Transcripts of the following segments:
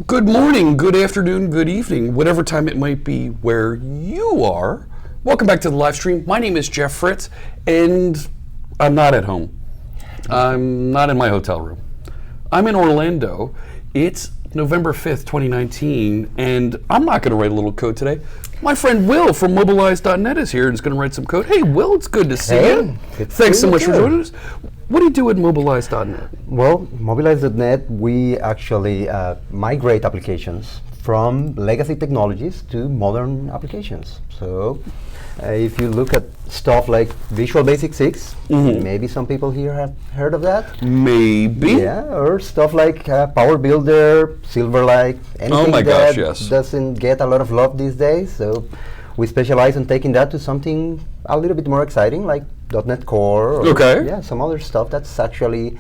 Good morning, good afternoon, good evening, whatever time it might be where you are. Welcome back to the live stream. My name is Jeff Fritz, and I'm not at home. I'm not in my hotel room. I'm in Orlando. It's November 5th, 2019, and I'm not going to write a little code today. My friend Will from Mobilize.net is here and is going to write some code. Hey, Will, it's good to see you. Thanks so much for joining us. What do you do at Mobilize.net? Well, Mobilize.net, we actually migrate applications from legacy technologies to modern applications. So if you look at stuff like Visual Basic 6, maybe some people here have heard of that. Maybe. Yeah, or stuff like Power Builder, Silverlight, anything that doesn't get a lot of love these days. So we specialize in taking that to something a little bit more exciting, like .NET Core, or some other stuff that's actually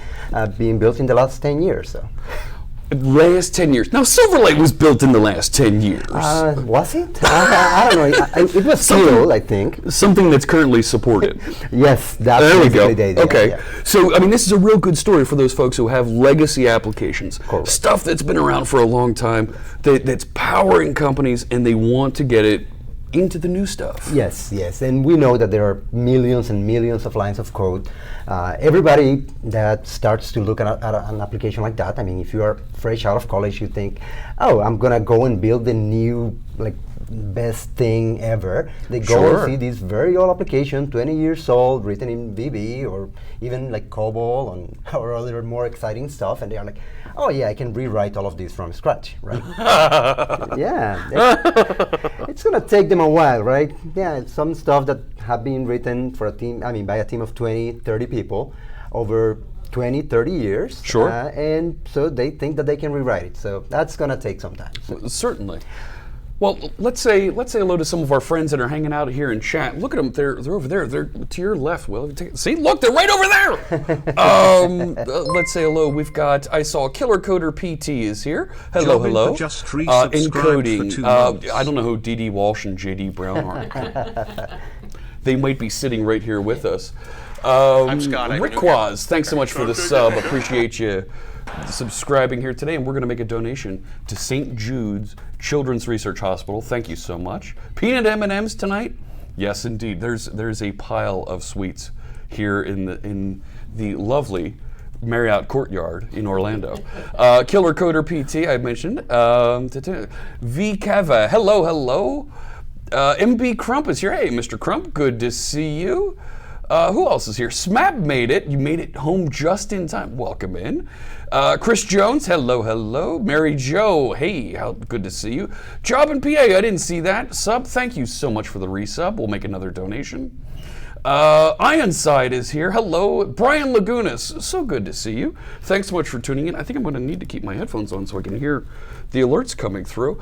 being built in the last 10 years. So. Last 10 years. Now, Silverlight was built in the last 10 years. Was it? I don't know. It was still, I think. Something that's currently supported. Yes, that's there we go. The idea. Okay. Yeah. So, I mean, this is a real good story for those folks who have legacy applications. Correct. Stuff that's been around for a long time, that's powering companies, and they want to get it into the new stuff. Yes, and we know that there are millions and millions of lines of code. Everybody that starts to look at an application like that, I mean, if you are fresh out of college, you think, oh, I'm gonna go and build the new, best thing ever. They go and see this very old application, 20 years old, written in VB or even like COBOL or other more exciting stuff, and they are like, oh yeah, I can rewrite all of this from scratch, right? It's gonna take them a while, right? Yeah, it's some stuff that have been written for a team, by a team of 20, 30 people over 20, 30 years. Sure. And so they think that they can rewrite it. So that's gonna take some time. So. Certainly. Well, let's say hello to some of our friends that are hanging out here in chat. Look at them; they're over there. They're to your left. Will, see, look, they're right over there. Let's say hello. I saw Killer Coder PT is here. Hello. Just encoding. I don't know who DD Walsh and JD Brown are. They might be sitting right here with us. I'm Scott. Rick Quaz, thanks so much for the sub. Appreciate you subscribing here today, and we're going to make a donation to St. Jude's Children's Research Hospital. Thank you so much. Peanut M&Ms tonight? Yes, indeed. There's a pile of sweets here in the lovely Marriott Courtyard in Orlando. Killer Coder PT, I mentioned. V. Kava, hello. MB Crump is here. Hey, Mr. Crump, good to see you. Who else is here? Smab made it. You made it home just in time. Welcome in. Chris Jones, hello. Mary Jo, hey, how good to see you. Job in PA, I didn't see that. Sub, thank you so much for the resub. We'll make another donation. Ironside is here. Hello. Brian Lagunas, so good to see you. Thanks so much for tuning in. I think I'm going to need to keep my headphones on so I can hear the alerts coming through.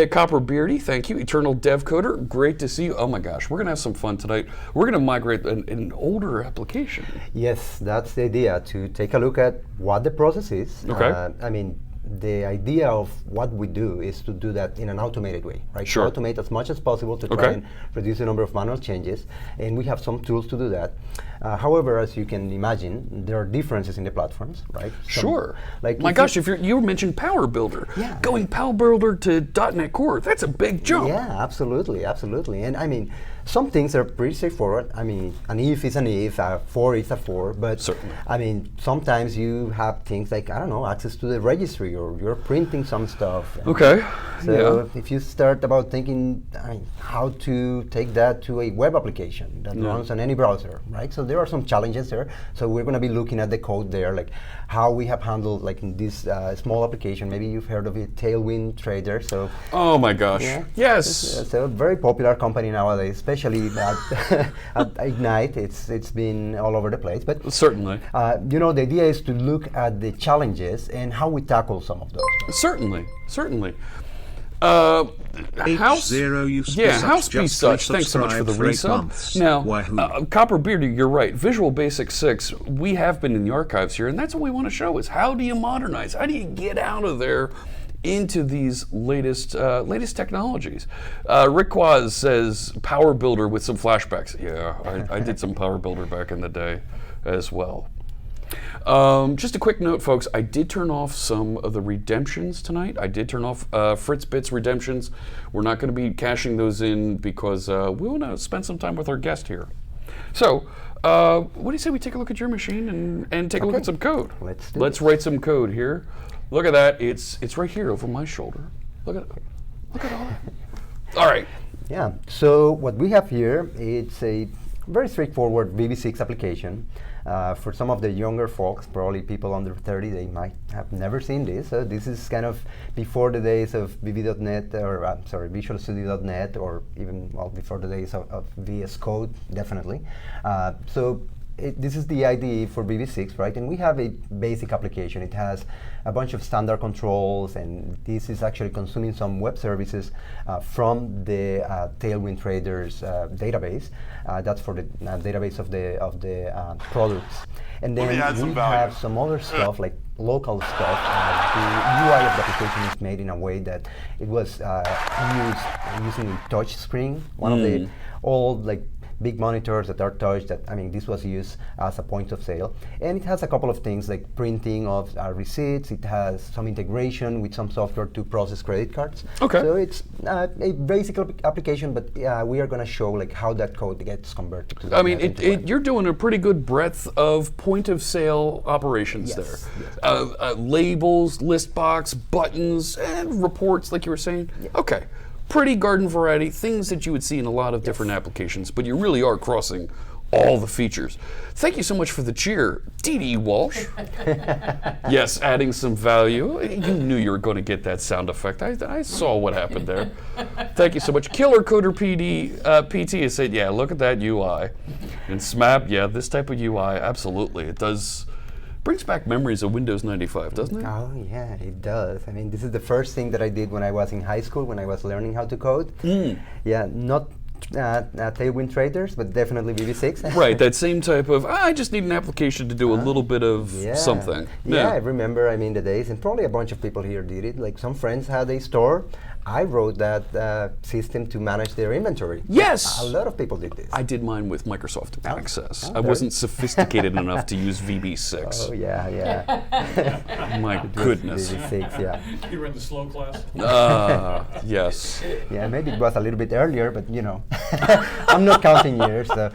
Copper Beardy, thank you. Eternal Dev Coder, great to see you. Oh my gosh, we're going to have some fun tonight. We're going to migrate an older application. Yes, that's the idea, to take a look at what the process is. Okay. The idea of what we do is to do that in an automated way, right? Sure. To automate as much as possible to try and reduce the number of manual changes, and we have some tools to do that. However, as you can imagine, there are differences in the platforms, right? Sure. My gosh, if you mentioned Power Builder, going Power Builder to .NET Core, that's a big jump. Yeah, absolutely. And some things are pretty straightforward. An if is an if, a for is a for, but certainly. Sometimes you have things like, access to the registry, or you're printing some stuff. Okay. So if you start about thinking how to take that to a web application that runs on any browser, right? So there are some challenges there. So we're going to be looking at the code there, like how we have handled, like in this small application. Maybe you've heard of it, Tailwind Trader. So. Oh my gosh. Yes. It's a very popular company nowadays, especially at Ignite. It's been all over the place. But certainly. The idea is to look at the challenges and how we tackle some of those. Certainly. House be such. Thanks so much for the resub. Now, Copper Beardy, you're right. Visual Basic 6, we have been in the archives here, and that's what we want to show is how do you modernize? How do you get out of there into these latest technologies? Rick Quaz says Power Builder with some flashbacks. Yeah, I did some Power Builder back in the day as well. Just a quick note, folks. I did turn off some of the redemptions tonight. I did turn off Fritz Bits redemptions. We're not going to be cashing those in because we want to spend some time with our guest here. So, what do you say we take a look at your machine and take a look at some code? Let's write some code here. Look at that. It's right here over my shoulder. Look at all that. All right. Yeah. So what we have here, it's a very straightforward VB6 application. For some of the younger folks, probably people under 30, they might have never seen this. So this is kind of before the days of VB.NET, or Visual Studio.NET, or even before the days of VS Code, definitely. This is the IDE for VB6, right? And we have a basic application. It has a bunch of standard controls, and this is actually consuming some web services from the Tailwind Traders database. That's for the database of the products. And then we have some other stuff like local stuff. The UI of the application is made in a way that it was used using a touch screen. One of the old big monitors that are touched, this was used as a point of sale. And it has a couple of things like printing of receipts. It has some integration with some software to process credit cards. Okay. So it's a basic application, but we are going to show how that code gets converted to you're doing a pretty good breadth of point of sale operations there. Yes. Labels, list box, buttons, and reports, like you were saying. Yeah. Okay. Pretty garden variety, things that you would see in a lot of different applications, but you really are crossing all the features. Thank you so much for the cheer, Dee Walsh. Yes, adding some value. You knew you were going to get that sound effect. I saw what happened there. Thank you so much. Killer Coder PT has said, yeah, look at that UI. And SMAP, yeah, this type of UI, absolutely. It does. Brings back memories of Windows 95, doesn't it? Oh, yeah, it does. This is the first thing that I did when I was in high school, when I was learning how to code. Yeah, not Tailwind Traders, but definitely VB6. Right, that same type of, I just need an application to do a little bit of something. Yeah, I remember, the days, and probably a bunch of people here did it. Like some friends had a store. I wrote that system to manage their inventory. Yes! A lot of people did this. I did mine with Microsoft Access. I wasn't sophisticated enough to use VB6. Oh, yeah. My goodness. VB6, yeah. You were in the slow class? Yes. Yeah, maybe it was a little bit earlier, but I'm not counting years. So.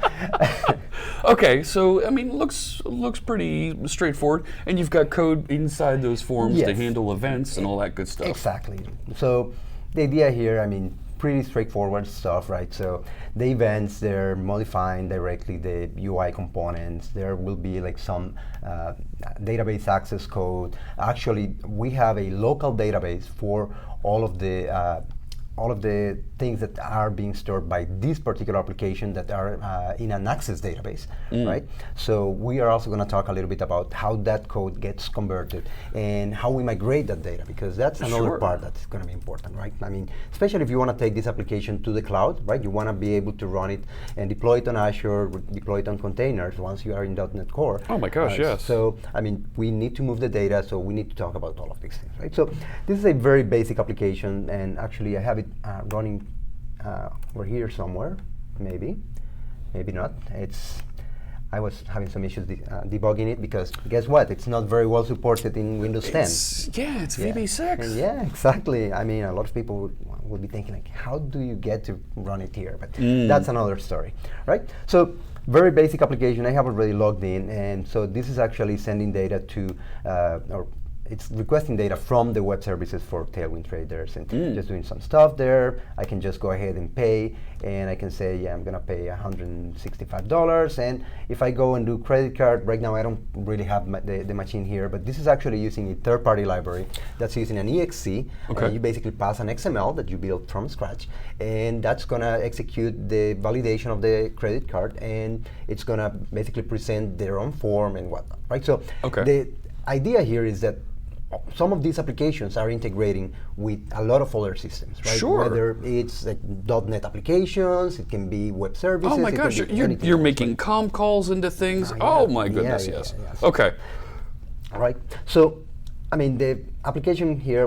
Okay, so looks pretty straightforward, and you've got code inside those forms to handle events and all that good stuff. Exactly. So the idea here, pretty straightforward stuff, right? So the events, they're modifying directly the UI components. There will be some database access code. Actually, we have a local database for all of the things that are being stored by this particular application that are in an access database, right? So we are also going to talk a little bit about how that code gets converted and how we migrate that data, because that's another part that's going to be important, right? Especially if you want to take this application to the cloud, right? You want to be able to run it and deploy it on Azure, deploy it on containers once you are in .NET Core. Oh my gosh, yes. So, we need to move the data, so we need to talk about all of these things, right? So this is a very basic application, and actually I have it running over here somewhere, maybe not. I was having some issues debugging it, because guess what? It's not very well supported in Windows 10. It's VB6. And yeah, exactly. A lot of people would be thinking how do you get to run it here? But that's another story, right? So very basic application. I have already logged in, and so this is actually sending data to, or it's requesting data from the web services for Tailwind Traders, and just doing some stuff there. I can just go ahead and pay, and I can say, yeah, I'm going to pay $165. And if I go and do credit card, right now I don't really have the machine here, but this is actually using a third-party library that's using an exe. Okay. You basically pass an XML that you built from scratch, and that's going to execute the validation of the credit card, and it's going to basically present their own form and whatnot, right? So the idea here is that some of these applications are integrating with a lot of other systems, right? Sure. Whether it's .NET applications, it can be web services. Oh my gosh, you're making COM calls into things. Oh my goodness, yes. Okay. All right. So, the application here,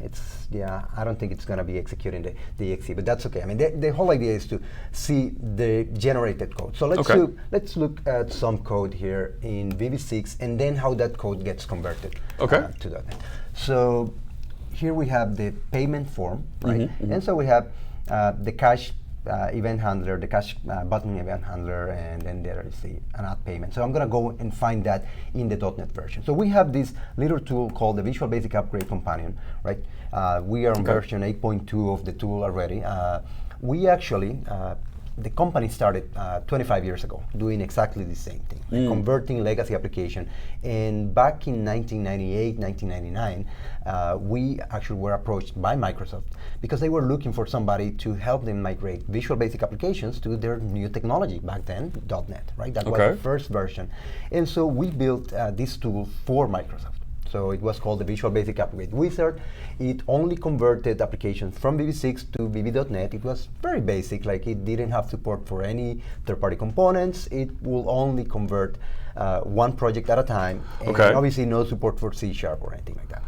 I don't think it's going to be executing the exe, but that's okay. I mean, the whole idea is to see the generated code. So let's look at some code here in VB6 and then how that code gets converted to .NET. So here we have the payment form, right? And so we have the cash event handler, the cash button event handler, and then there is an add payment. So I'm going to go and find that in the .NET version. So we have this little tool called the Visual Basic Upgrade Companion, right? We are on version 8.2 of the tool already. We actually, the company started 25 years ago doing exactly the same thing, converting legacy application. And back in 1998, 1999, we actually were approached by Microsoft because they were looking for somebody to help them migrate Visual Basic applications to their new technology, back then, .NET, right? That was the first version. And so we built this tool for Microsoft. So it was called the Visual Basic Upgrade Wizard. It only converted applications from VB6 to VB.NET. It was very basic, like it didn't have support for any third-party components. It will only convert one project at a time. And obviously no support for C# or anything like that.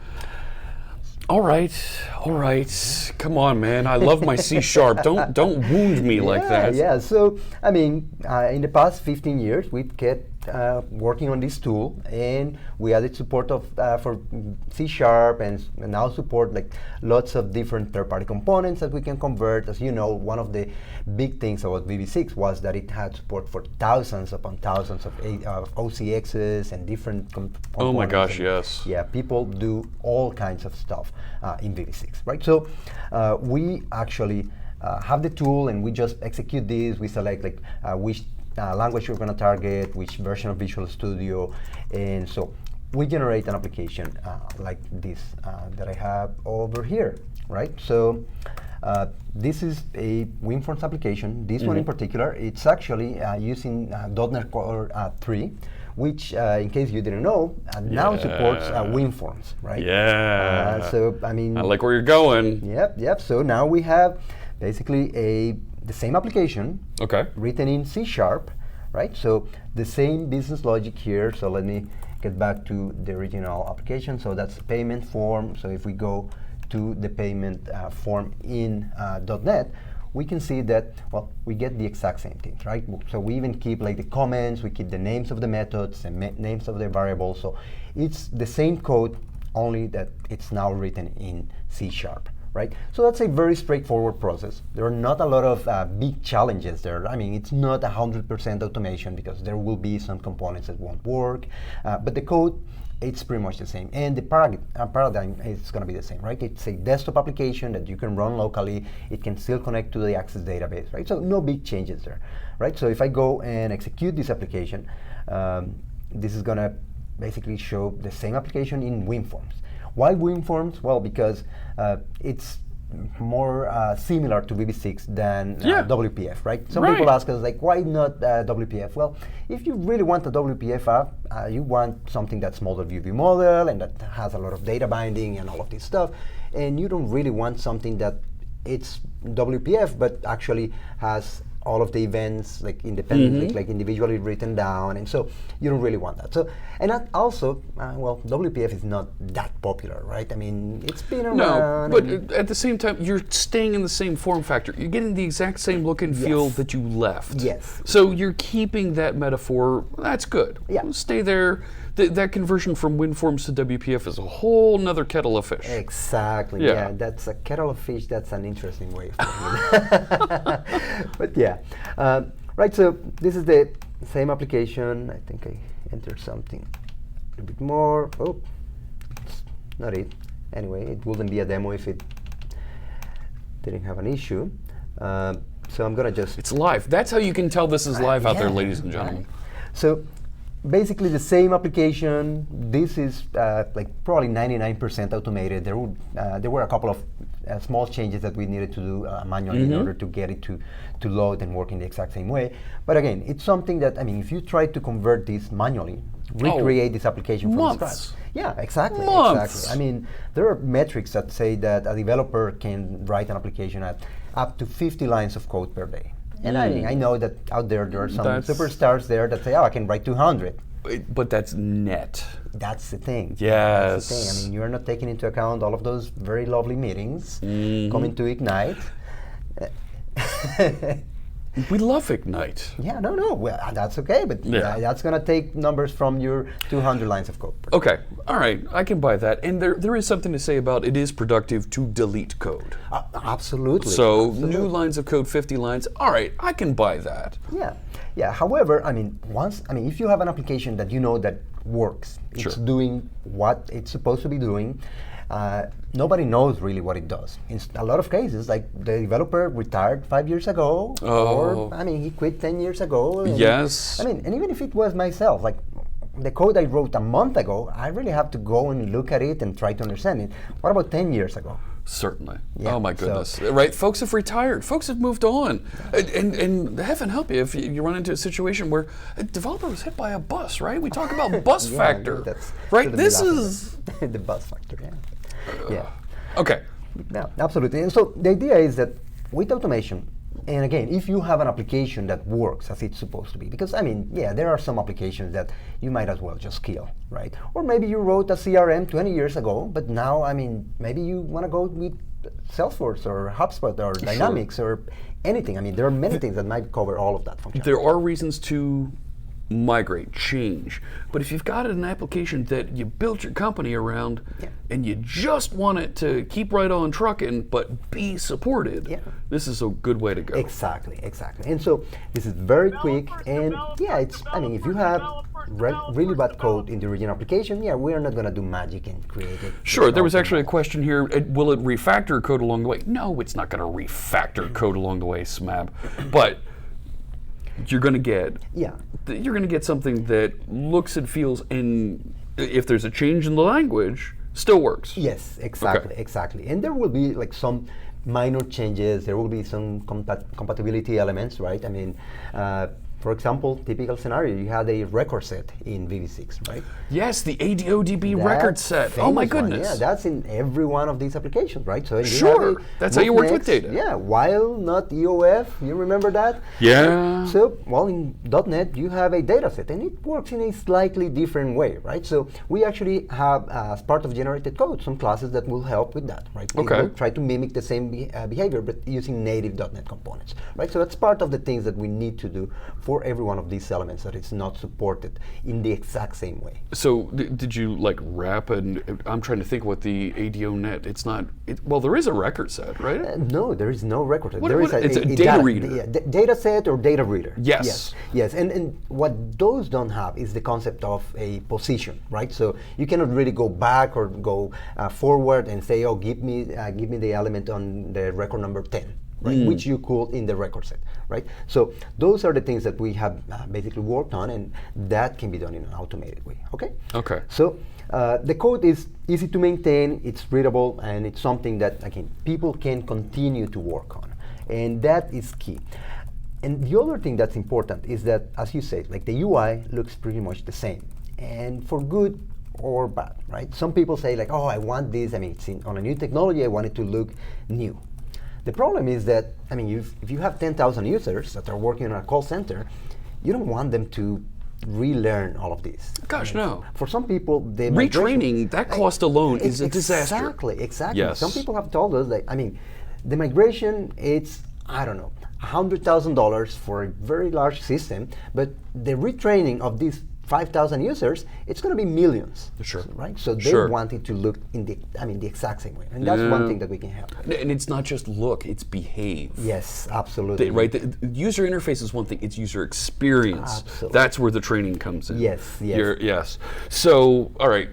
All right. Come on, man. I love my C#. Don't wound me like that. Yeah. So I mean, in the past 15 years, we've kept working on this tool, and we added support for C# and now support like lots of different third-party components that we can convert. As you know, one of the big things about VB6 was that it had support for thousands upon thousands of OCXs and different components. Oh my gosh, yes. Yeah, people do all kinds of stuff in VB6, right? So we actually have the tool, and we just execute this. We select like which language we're going to target, which version of Visual Studio, and so we generate an application like this that I have over here, right? So this is a WinForms application. This one in particular, it's actually using .NET Core 3, which, in case you didn't know, now supports WinForms, right? Yeah. So I mean, I like where you're going. Yep. So now we have basically the same application written in C#, right? So the same business logic here. So let me get back to the original application. So that's the payment form. So if we go to the payment form in .NET, we can see that, well, we get the exact same things, right? So we even keep like the comments, we keep the names of the methods and names of the variables. So it's the same code, only that it's now written in C#. Right? So that's a very straightforward process. There are not a lot of big challenges there. I mean, it's not 100% automation because there will be some components that won't work, but the code, it's pretty much the same. And the paradigm is going to be the same, right? It's a desktop application that you can run locally. It can still connect to the Access database, right? So no big changes there, right? So if I go and execute this application, this is going to basically show the same application in WinForms. Why WinForms? Well, because it's more similar to VB6 than WPF, right? Some people ask us, like, why not WPF? Well, if you really want a WPF app, you want something that's model view model and that has a lot of data binding and all of this stuff, and you don't really want something that it's WPF but actually has all of the events like independently, like individually written down, and so you don't really want that. So, and that also, well, WPF is not that popular, right? I mean, it's been around. No, but at the same time, you're staying in the same form factor. You're getting the exact same look and feel that you left. Yes. So you're keeping that metaphor. That's good. Yeah. Stay there. That conversion from WinForms to WPF is a whole nother kettle of fish. Exactly. Yeah, that's a kettle of fish. That's an interesting way of putting it. But yeah, right. So this is the same application. I think I entered something a little bit more. Oh, it's not it. Anyway, it wouldn't be a demo if it didn't have an issue. So I'm gonna just. It's live. That's how you can tell this is live out there, ladies and gentlemen. So. Basically the same application. This is like probably 99% automated. There were a couple of small changes that we needed to do manually in order to get it to load and work in the exact same way. But again, it's something that, I mean, if you try to convert this manually, recreate this application from scratch. Yeah, exactly. Months. Exactly. I mean, there are metrics that say that a developer can write an application at up to 50 lines of code per day. And I know that out there are some superstars there that say, oh, I can write 200. But that's net. That's the thing. Yes. That's the thing. I mean, you're not taking into account all of those very lovely meetings coming to Ignite. We love Ignite. Yeah, no. Well, that's okay, but that's going to take numbers from your 200 lines of code. Okay, all right, I can buy that. And there is something to say about it is productive to delete code. Absolutely. So new lines of code, 50 lines. All right, I can buy that. Yeah. However, I mean, if you have an application that you know that works, it's doing what it's supposed to be doing. Nobody knows really what it does. In a lot of cases, like the developer retired 5 years ago, or I mean, he quit 10 years ago. Yes. I mean, and even if it was myself, like the code I wrote a month ago, I really have to go and look at it and try to understand it. What about 10 years ago? Certainly. Yeah, oh my goodness. Right, folks have retired. Folks have moved on. And heaven help you if you run into a situation where a developer was hit by a bus, right? We talk about bus factor. Right? This is the bus factor, yeah. Okay. Yeah, absolutely. And so the idea is that with automation, and again, if you have an application that works as it's supposed to be, because I mean, there are some applications that you might as well just kill, right? Or maybe you wrote a CRM 20 years ago, but now, I mean, maybe you want to go with Salesforce or HubSpot or Dynamics or anything. I mean, there are many things that might cover all of that functionality. There are reasons to migrate, change. But if you've got an application that you built your company around and you just want it to keep right on trucking but be supported, this is a good way to go. Exactly. And so this is very quick, and I mean, if you have really bad code in the original application, we are not going to do magic and create it. Sure, there was actually a question here, will it refactor code along the way? No, it's not going to refactor code along the way, SMAB. But you're going to get something that looks and feels, and if there's a change in the language, still works. Yes, exactly. And there will be like some minor changes. There will be some compatibility elements, right? I mean, for example, typical scenario, you had a record set in VB6, right? Yes, the ADODB record set. Oh my goodness. Yeah, that's in every one of these applications, right? So that's how you work with data. Yeah, while not EOF, you remember that? Yeah. So, well, in .NET, you have a data set, and it works in a slightly different way, right? So we actually have, as part of generated code, some classes that will help with that, right? Okay. It will try to mimic the same behavior, but using native .NET components, right? So that's part of the things that we need to do for every one of these elements that it's not supported in the exact same way. So did you like wrap, and I'm trying to think what the ADONet, it's not, well, there is a record set, right? No, there is no record set. It's a data reader. Data set or data reader. Yes. And what those don't have is the concept of a position, right? So you cannot really go back or go forward and say, oh, give me the element on the record number 10. Right, which you could in the record set, right? So those are the things that we have basically worked on, and that can be done in an automated way, okay? Okay. So the code is easy to maintain, it's readable, and it's something that, again, people can continue to work on, and that is key. And the other thing that's important is that, as you said, like the UI looks pretty much the same, and for good or bad, right? Some people say like, oh, I want this, I mean, it's on a new technology, I want it to look new. The problem is that, I mean, if you have 10,000 users that are working in a call center, you don't want them to relearn all of this. Gosh, no. For some people, the retraining, that cost alone is a disaster. Exactly. Yes. Some people have told us that, I mean, the migration, it's, I don't know, $100,000 for a very large system, but the retraining of these 5,000 users, it's going to be millions. Sure. Right? So they want it to look in the exact same way. And that's one thing that we can help. And it's not just look, it's behave. Yes, absolutely. Right? The user interface is one thing, it's user experience. Absolutely. That's where the training comes in. Yes. Yes. So, all right.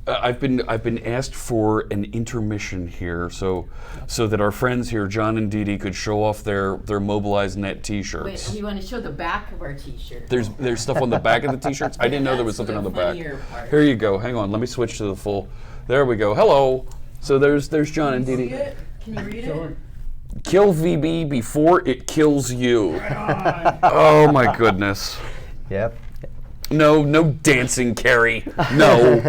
I've been asked for an intermission here, so that our friends here, John and Dee Dee, could show off their Mobilize Net T-shirts. Wait, you want to show the back of our T-shirt? There's stuff on the back of the T-shirts. I didn't know there was something on the back. Part. Here you go. Hang on. Let me switch to the full. There we go. Hello. So there's John and Dee Dee. Can you read it? Kill VB before it kills you. Oh my goodness. Yep. No dancing, Carrie. No.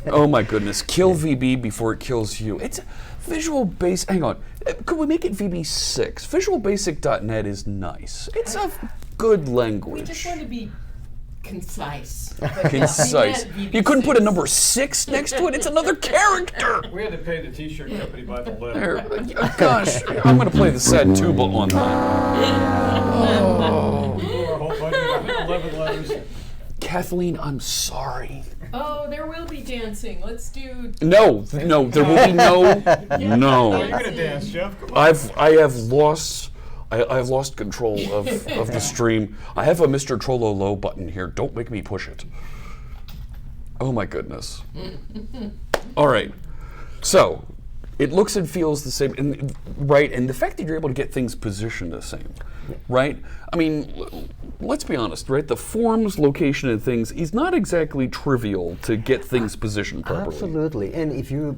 Oh my goodness. Kill VB before it kills you. It's Visual Basic. Hang on. Could we make it VB6? Visual Basic.net is nice. It's a good language. We just want to be Concise. Concise. You couldn't put a number 6 next to it. It's another character. We had to pay the T-shirt company by the letter. There. Gosh, I'm going to play the sad tuba on that. Our whole budget, 11 letters. Kathleen, I'm sorry. Oh, there will be dancing. Let's do. No, there will be no. Oh, you're No. gonna dance, Jeff. Come on. I've lost control of the stream. I have a Mr. Trollo low button here. Don't make me push it. Oh my goodness. All right. So, it looks and feels the same, and, right? And the fact that you're able to get things positioned the same, right? I mean, let's be honest, right? The forms, location, and things is not exactly trivial to get things positioned properly. Absolutely. And if you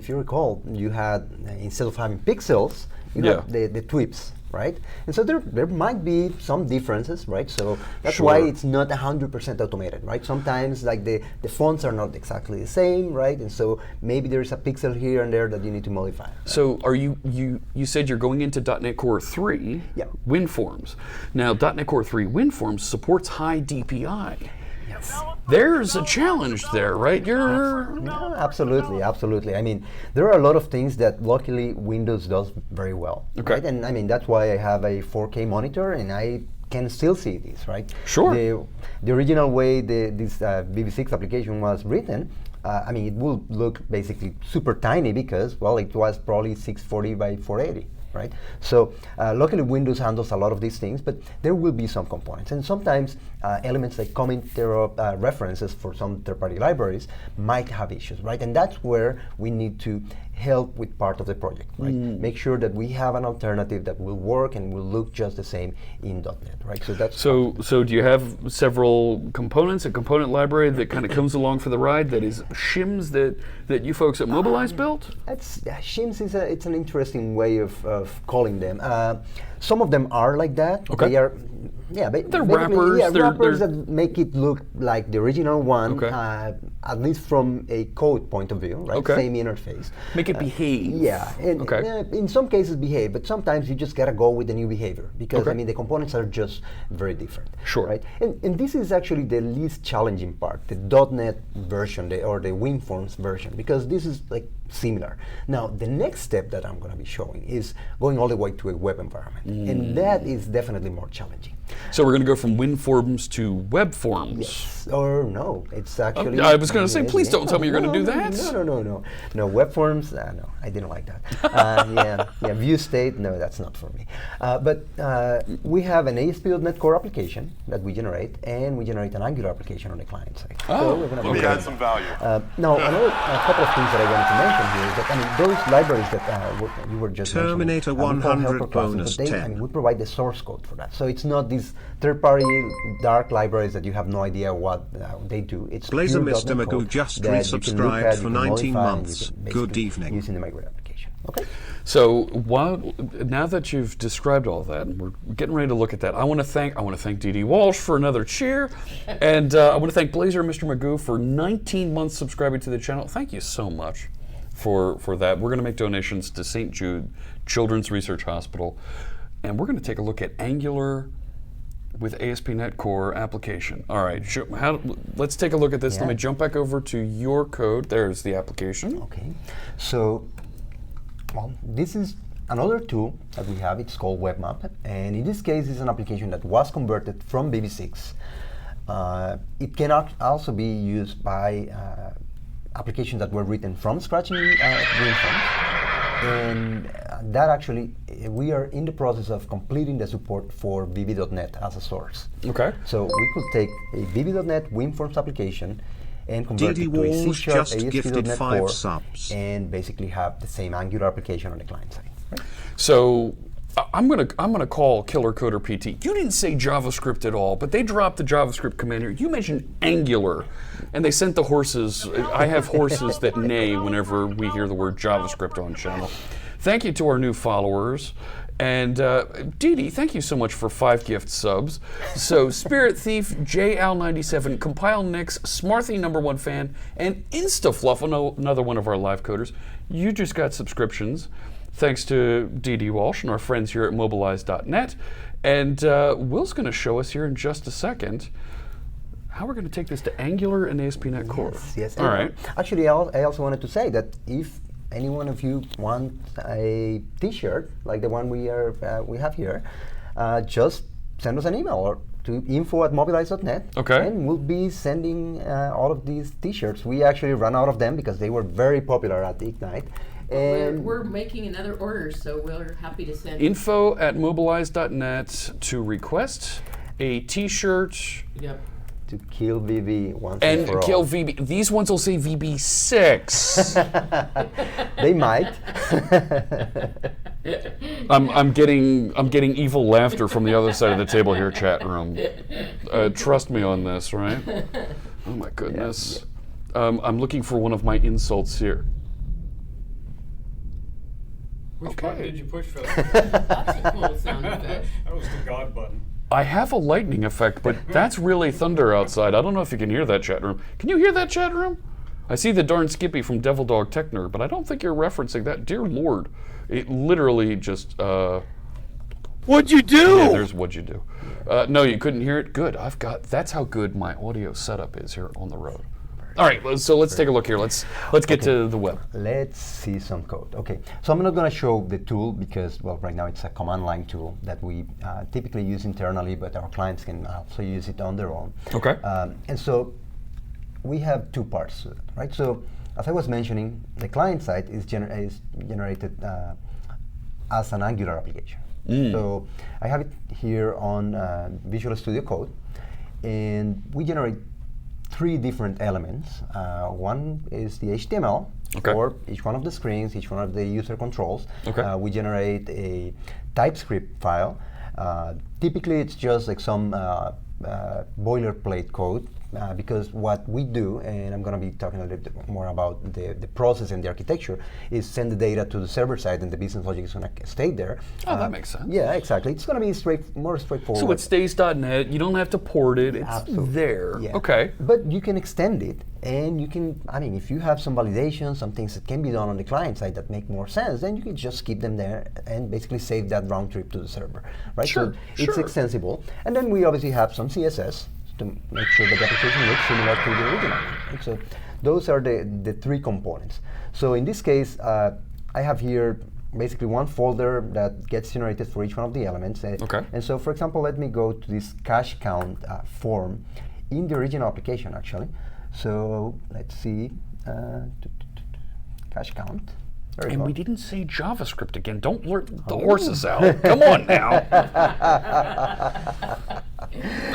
recall, you had, instead of having pixels, you had the TWIPs, right? And so there might be some differences, right? So that's why it's not 100% automated, right? Sometimes like the fonts are not exactly the same, right? And so maybe there's a pixel here and there that you need to modify. Right? So are you said you're going into .NET Core 3 WinForms. Now .NET Core 3 WinForms supports high DPI. There's a challenge there, right? No, absolutely. I mean, there are a lot of things that luckily Windows does very well. Okay. Right? And I mean, that's why I have a 4K monitor and I can still see this, right? Sure. The original way this BB6 application was written, I mean, it will look basically super tiny because, well, it was probably 640 by 480. Right? So luckily Windows handles a lot of these things, but there will be some components. And sometimes elements like comment references for some third-party libraries might have issues, right? And that's where we need to help with part of the project, right? Make sure that we have an alternative that will work and will look just the same in .NET, right? So that's So do you have several components, a component library that kind of comes along for the ride that is shims that you folks at Mobilize built? Shims is it's an interesting way of calling them. Some of them are like that. Okay. They are, they're wrappers. Yeah, they're wrappers that make it look like the original one, Okay. At least from a code point of view, right? Okay. Same interface. Make it behave. Yeah, and Okay. in some cases behave, but sometimes you just gotta go with the new behavior because Okay. I mean the components are just very different. Sure. Right, and this is actually the least challenging part, the .NET version or the WinForms version, because this is like similar. Now the next step that I'm going to be showing is going all the way to a web environment, and that is definitely more challenging. So we're going to go from WinForms to web forms. Yes, or no, it's actually. I was going to say, please don't tell me you're going to do that. No, web forms. No, I didn't like that. View state. No, that's not for me. But we have an ASP.NET Core application that we generate, and we generate an Angular application on the client side. Oh, we're gonna okay. be Add some value. now, a couple of things that I wanted to mention here is that I mean those libraries that you were just Terminator mentioning, we call 100 helper classes, bonus but 10. I mean, we provide the source code for that, so it's not these third-party dark libraries that you have no idea what they do. It's Blazer pure Mr. .NET Magoo code just that you can look resubscribed at, for you can 19 modify, and you months. can Good basically evening. Using the Migrate application. Okay. So now that you've described all that, and we're getting ready to look at that, I want to thank Dee Dee Walsh for another cheer, and I want to thank Blazer Mr. Magoo for 19 months subscribing to the channel. Thank you so much for that. We're going to make donations to St. Jude Children's Research Hospital, and we're going to take a look at Angular with ASP.NET Core application. All right, let's take a look at this. Yeah. Let me jump back over to your code. There's the application. Okay. So, well, this is another tool that we have. It's called WebMap, and in this case, it's an application that was converted from BB6. It can also be used by applications that were written from scratch in WinForms. And that actually, we are in the process of completing the support for VB.NET as a source. Okay. So we could take a VB.NET WinForms application and convert Didi it to a Walsh C# just gifted ASP.NET 5 Core subs. and basically have the same Angular application on the client side. Right? So I'm gonna call Killer Coder PT. You didn't say JavaScript at all, but they dropped the JavaScript command here. You mentioned Angular, and they sent the horses. I have horses that neigh whenever we hear the word JavaScript on channel. Thank you to our new followers. And Dee Dee, thank you so much for 5 gift subs. So Spirit Thief, JAL97, Compile Nix, Smarthy #1 fan, and InstaFluff, another one of our live coders. You just got subscriptions. Thanks to Dee Dee Walsh and our friends here at Mobilize.net. And Will's going to show us here in just a second how we're going to take this to Angular and ASP.NET Core. Yes. All right. Actually, I also wanted to say that if any one of you want a T-shirt like the one we have here, just send us an email or to info@mobilize.net. Okay. And we'll be sending all of these T-shirts. We actually ran out of them because they were very popular at Ignite. And We're making another order, so we're happy to send. info@mobilize.net to request a T-shirt Yep. to kill VB once and for and kill all. VB. These ones will say VB6. They might. I'm getting evil laughter from the other side of the table here, chat room. Trust me on this, right? Oh my goodness. I'm looking for one of my insults here. Which Okay. button did you push for that? That's a cool sound effect. That was the God button. I have a lightning effect, but that's really thunder outside. I don't know if you can hear that, chat room. Can you hear that, chat room? I see the darn Skippy from Devil Dog Techner, but I don't think you're referencing that. Dear Lord, it literally just. What'd you do? Yeah, there's what'd you do. No, you couldn't hear it. Good. That's how good my audio setup is here on the road. All right, so let's take a look here. Let's get to the web. Let's see some code. Okay, so I'm not going to show the tool because, well, right now it's a command line tool that we typically use internally, but our clients can also use it on their own. Okay. And so we have two parts to it, right? So as I was mentioning, the client side is generated as an Angular application. So I have it here on Visual Studio Code, and we generate three different elements. One is the HTML for each one of the screens, each one of the user controls. Okay. We generate a TypeScript file. Typically, it's just like some boilerplate code because what we do, and I'm going to be talking a little bit more about the process and the architecture, is send the data to the server side, and the business logic is going to stay there. Oh, that makes sense. Yeah, exactly. It's going to be more straightforward. So it stays .NET. You don't have to port it. It's Absolutely. there. Yeah. Okay. But you can extend it, and you can, I mean, if you have some validation, some things that can be done on the client side that make more sense, then you can just keep them there and basically save that round trip to the server, right? Sure, So it's sure. extensible. And then we obviously have some CSS to make sure that the application looks similar to the original. Right? So those are the three components. So in this case, I have here basically one folder that gets generated for each one of the elements. Okay. And so, for example, let me go to this cache count form in the original application, actually. So let's see, cache count. There we And go. we didn't say JavaScript again. Don't blurt the horses out. Come on now.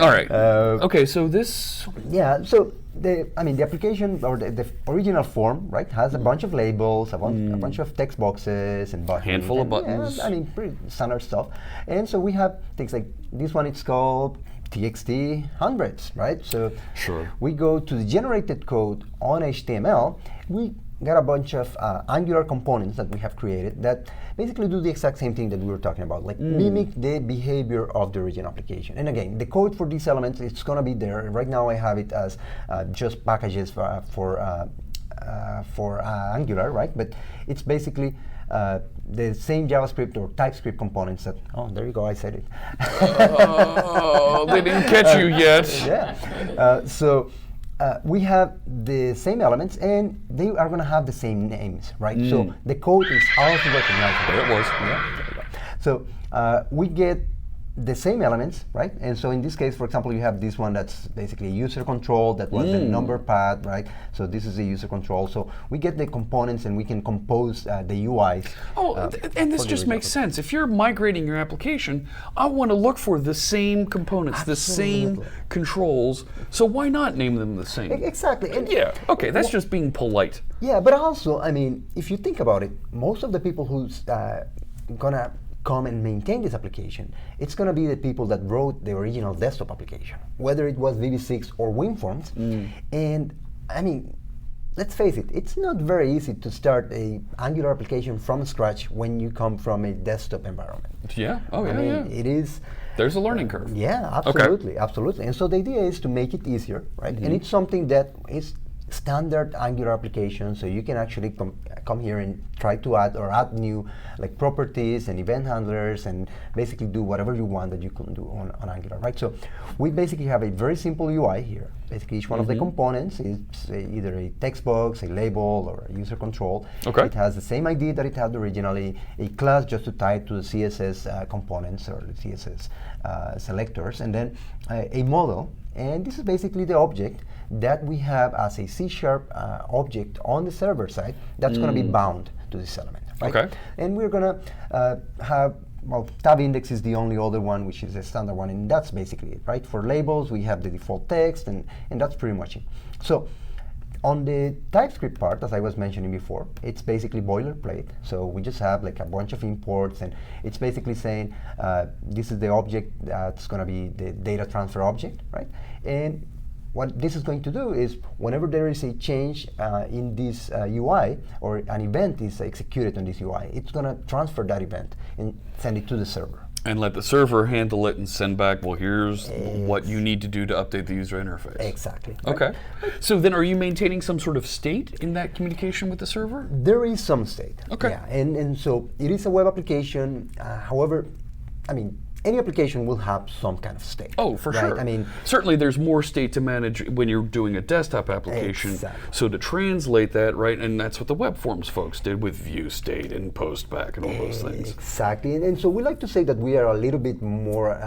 All right. Okay, so this. Yeah, so the application or the original form, right, has a bunch of labels, a bunch of text boxes and buttons. Handful of and, buttons. I mean, pretty standard stuff. And so we have things like this one. It's called TXT hundreds, right? So Sure. we go to the generated code on HTML. We got a bunch of Angular components that we have created that basically do the exact same thing that we were talking about, like mimic the behavior of the original application. And again, the code for these elements, it's going to be there. Right now I have it as just packages for Angular, right? But it's basically the same JavaScript or TypeScript components that, oh, there you go, I said it. Oh, they didn't catch you yet. Yeah. So we have the same elements, and they are going to have the same names, right? So the code is also recognizable. There it was. Yeah, there you go. So we get the same elements, right? And so in this case, for example, you have this one that's basically user control. That was the number pad, right? So this is the user control. So we get the components, and we can compose the UIs. Oh, and this for the just makes sense. If you're migrating your application, I want to look for the same components, the same Absolutely. controls. So why not name them the same? Exactly. And Yeah. Okay, that's just being polite. yeah, but also, I mean, if you think about it, most of the people who's gonna come and maintain this application, it's gonna be the people that wrote the original desktop application, whether it was VB6 or WinForms. And I mean, let's face it, it's not very easy to start a Angular application from scratch when you come from a desktop environment. Yeah. Oh, I yeah, mean, yeah. it is. There's a learning curve. Yeah, absolutely, absolutely. And so the idea is to make it easier, right? And it's something that is standard Angular application, so you can actually come here and try to add new like properties and event handlers and basically do whatever you want that you can do on Angular, right? So we basically have a very simple UI here. Basically, each one of the components is either a text box, a label, or a user control. Okay. It has the same ID that it had originally, a class just to tie it to the CSS components or the CSS selectors, and then a model. And this is basically the object that we have as a C# object on the server side that's going to be bound to this element, right? Okay. And we're going to have, well, tab index is the only other one, which is a standard one, and that's basically it, right? For labels, we have the default text, and that's pretty much it. So on the TypeScript part, as I was mentioning before, it's basically boilerplate. So we just have like a bunch of imports, and it's basically saying this is the object that's going to be the data transfer object, right? And what this is going to do is whenever there is a change in this UI or an event is executed on this UI, it's going to transfer that event and send it to the server. And let the server handle it and send back, well, here's what you need to do to update the user interface. Exactly. Okay. So then are you maintaining some sort of state in that communication with the server? There is some state. Okay. Yeah, and so it is a web application. However, I mean, any application will have some kind of state. Oh, for right? sure. I mean, certainly there's more state to manage when you're doing a desktop application. Exactly. So to translate that, right, and that's what the web forms folks did with view state and post back and all those things. Exactly, and so we like to say that we are a little bit more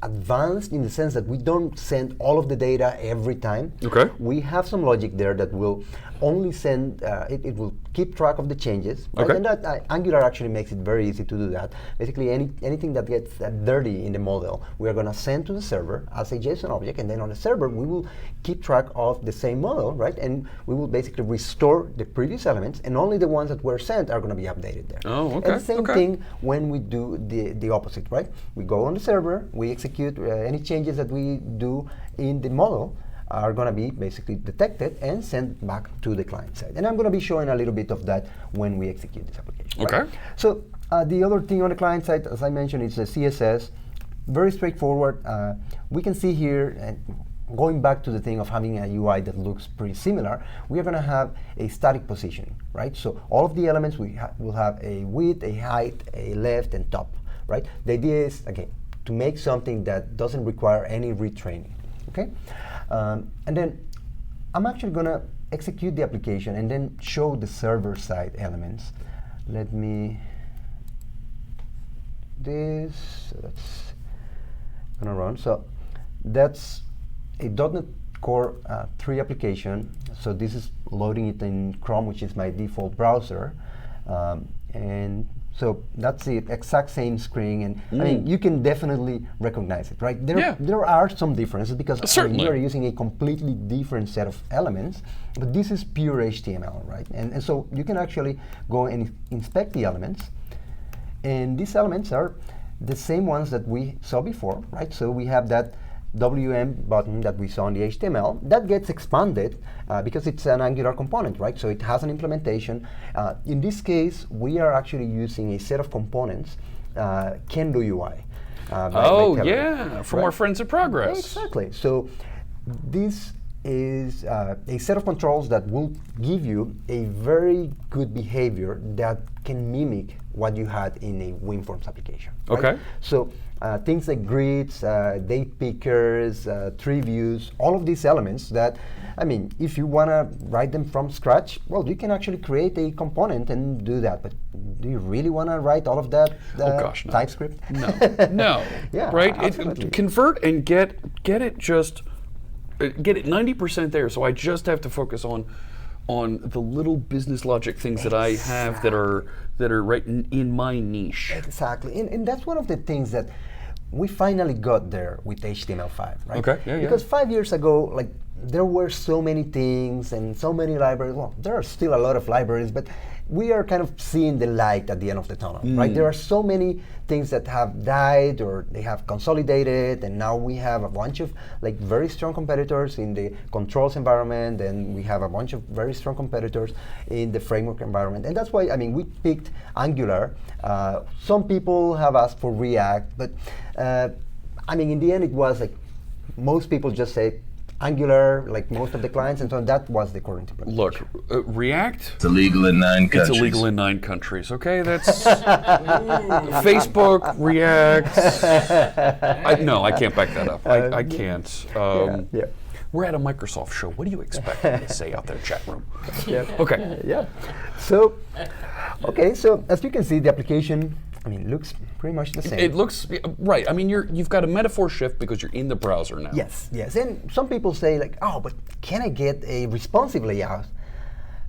advanced in the sense that we don't send all of the data every time. Okay. We have some logic there that will only send, it will keep track of the changes. Right? Okay. And that Angular actually makes it very easy to do that. Basically, anything that gets dirty in the model, we are going to send to the server as a JSON object, and then on the server, we will keep track of the same model, right? And we will basically restore the previous elements, and only the ones that were sent are going to be updated there. Oh, okay. And the same thing when we do the opposite, right? We go on the server, we execute any changes that we do in the model are going to be basically detected and sent back to the client side. And I'm going to be showing a little bit of that when we execute this application. Okay. Right? So the other thing on the client side, as I mentioned, is the CSS. Very straightforward. We can see here, and going back to the thing of having a UI that looks pretty similar, we are going to have a static positioning, right? So all of the elements will have a width, a height, a left, and top, right? The idea is, again, to make something that doesn't require any retraining, okay? And then I'm actually going to execute the application and then show the server-side elements. Let me this. So that's going to run. So that's a .NET Core 3 application. So this is loading it in Chrome, which is my default browser. And so that's the exact same screen, and I mean, you can definitely recognize it, right? There are some differences because I mean, you are using a completely different set of elements, but this is pure HTML, right? And so you can actually go and inspect the elements, and these elements are the same ones that we saw before, right? So we have that WM button that we saw in the HTML, that gets expanded because it's an Angular component, right? So it has an implementation. In this case, we are actually using a set of components, Kendo UI. From our friends at Progress. Exactly. So this is a set of controls that will give you a very good behavior that can mimic what you had in a WinForms application. Right? Okay. So things like grids, date pickers, tree views, all of these elements that, I mean, if you want to write them from scratch, well, you can actually create a component and do that. But do you really want to write all of that TypeScript? No. Yeah, right? absolutely. Convert and get it just, get it 90% there. So I just have to focus on the little business logic things that I have that are right in my niche. Exactly, and that's one of the things that we finally got there with HTML5, right? Okay, yeah. Because 5 years ago, like, there were so many things and so many libraries. Well, there are still a lot of libraries, but we are kind of seeing the light at the end of the tunnel, right? There are so many things that have died or they have consolidated, and now we have a bunch of like very strong competitors in the controls environment, and we have a bunch of very strong competitors in the framework environment. And that's why, I mean, we picked Angular. Some people have asked for React, but I mean, in the end, it was like most people just say Angular, like most of the clients, and so that was the current implementation. Look, React. It's illegal in 9 countries. It's illegal in 9 countries. Okay, that's Facebook, React. No, I can't back that up. I can't. Yeah. We're at a Microsoft show. What do you expect me to say out there, chat room? Yeah. Okay. Yeah. So, okay. So as you can see, the application, I mean, looks pretty much the same. It looks right. I mean, you've got a metaphor shift because you're in the browser now. Yes. Yes. And some people say like, oh, but can I get a responsive layout?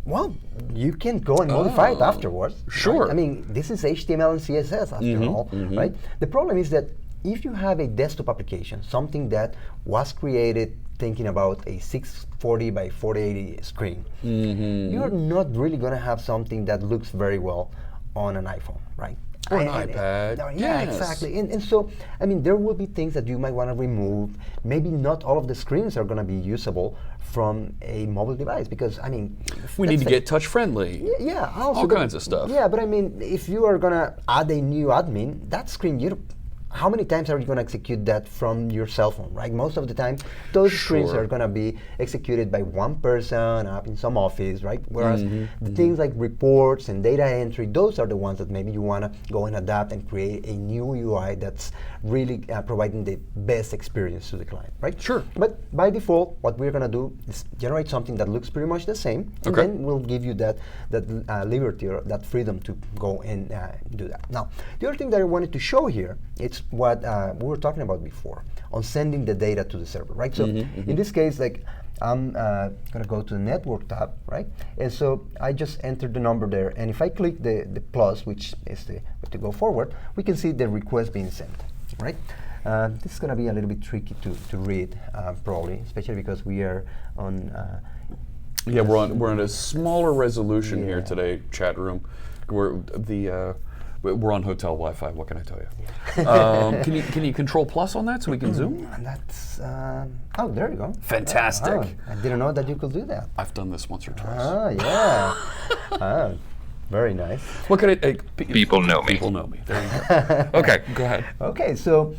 Well, you can go and modify it afterwards. Sure. Right? I mean, this is HTML and CSS after all, right? The problem is that if you have a desktop application, something that was created thinking about a 640 by 480 screen, you're not really going to have something that looks very well on an iPhone, right? Or an iPad. Yeah, Yes. exactly. And so, I mean, there will be things that you might want to remove. Maybe not all of the screens are going to be usable from a mobile device because, I mean, We need to get touch friendly. yeah, also all kinds of stuff. Yeah, but I mean, if you are gonna add a new admin, that screen, how many times are you gonna execute that from your cell phone, right? Most of the time, those screens Sure. are gonna be executed by one person up in some office, right? Whereas the things like reports and data entry, those are the ones that maybe you wanna go and adapt and create a new UI that's really providing the best experience to the client, right? Sure. But by default, what we're gonna do is generate something that looks pretty much the same, and Okay. then we'll give you that liberty or that freedom to go and do that. Now, the other thing that I wanted to show here, it's what we were talking about before on sending the data to the server, right? So in this case, like I'm gonna go to the network tab, right? And so I just entered the number there, and if I click the plus, which is to go forward, we can see the request being sent, right? This is gonna be a little bit tricky to read, probably, especially because we are on. Yeah, we're on a smaller resolution here Yeah. today, chat room. We're on hotel Wi-Fi. What can I tell you? Can you control plus on that so we can zoom? And that's oh, there you go. Fantastic. Oh, I didn't know that you could do that. I've done this once or twice. Oh yeah. Very nice. What can I? People know me. People know me. There you go. Okay, go ahead. Okay, so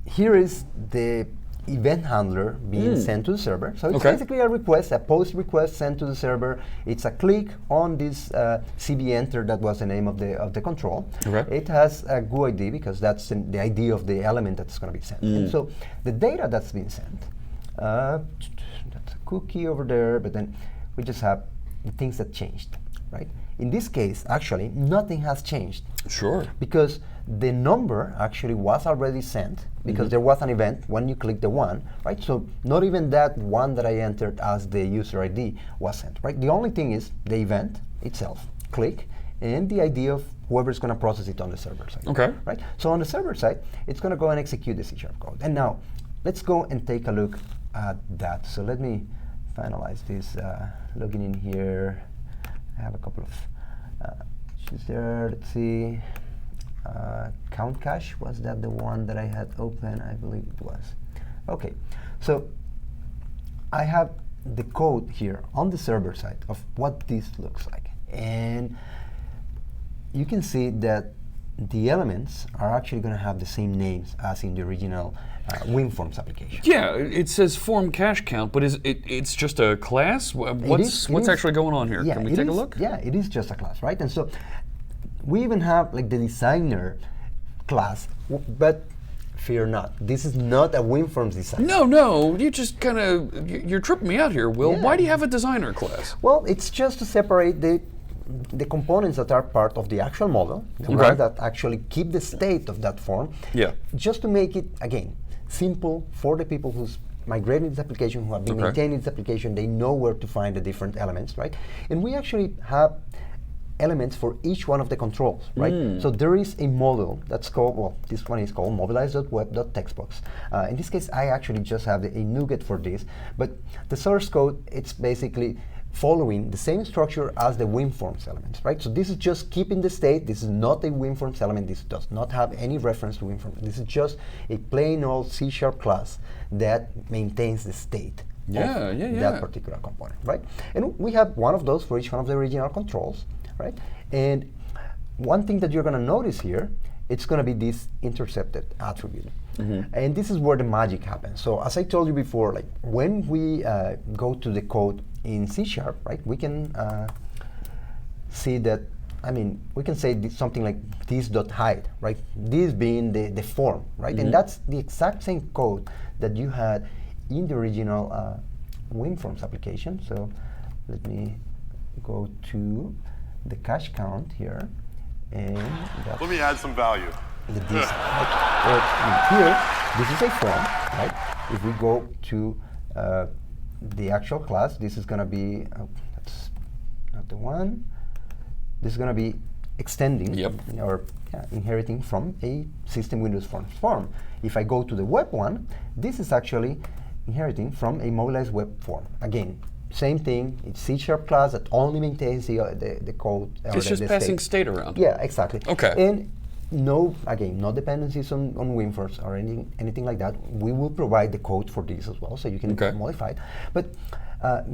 here is the event handler being sent to the server. So it's Okay. basically a request, a post request sent to the server. It's a click on this CB enter, that was the name of the control. Okay. It has a GUID because that's the ID of the element that's going to be sent. And so the data that's been sent, that's a cookie over there, but then we just have the things that changed, right? In this case, actually, nothing has changed. Sure. Because the number actually was already sent because there was an event when you click the one, right? So not even that one that I entered as the user ID was sent, right? The only thing is the event itself, click, and the ID of whoever's going to process it on the server side. Okay. Right? So on the server side, it's going to go and execute the C# code. And now, let's go and take a look at that. So let me finalize this, logging in here. I have a couple of issues there. Let's see. Count cache, was that the one that I had open? I believe it was. Okay, so I have the code here on the server side of what this looks like. And you can see that the elements are actually going to have the same names as in the original WinForms application. Yeah, it says form cache count, but it's just a class? What's actually going on here? Yeah, Can we it take a is- look? Yeah, it is just a class, right? And so we even have like the designer class, but fear not, this is not a WinForms designer. No, you just kind of, you're tripping me out here, Will. Yeah. Why do you have a designer class? Well, it's just to separate the components that are part of the actual model, the Okay. ones that actually keep the state of that form, Yeah. just to make it, again, simple for the people who's migrating this application, who have been Okay. maintaining this application. They know where to find the different elements, right? And we actually have elements for each one of the controls, right? So there is a model that's called, well, this one is called mobilize.web.textbox. In this case, I actually just have a NuGet for this, but the source code, it's basically following the same structure as the WinForms elements, right? So this is just keeping the state. This is not a WinForms element. This does not have any reference to WinForms. This is just a plain old C# class that maintains the state of that particular component, right? And we have one of those for each one of the original controls, right? And one thing that you're going to notice here it's going to be this intercepted attribute. And this is where the magic happens. So as I told you before, like when we go to the code in C#, right, we can see that, I mean, we can say something like this.hide, right? This being the form, right? And that's the exact same code that you had in the original WinForms application. So let me go to the cache count here. And let me add some value. This, here, this is a form, right? If we go to the actual class, this is going to be, that's not the one. This is going to be extending or inheriting from a system Windows Forms form. If I go to the web one, this is actually inheriting from a mobilized web form. Again, same thing. It's C# class that only maintains the code. It's just passing state around. Yeah, exactly. Okay. And no dependencies on WinForms or anything like that. We will provide the code for this as well, so you can modify it. But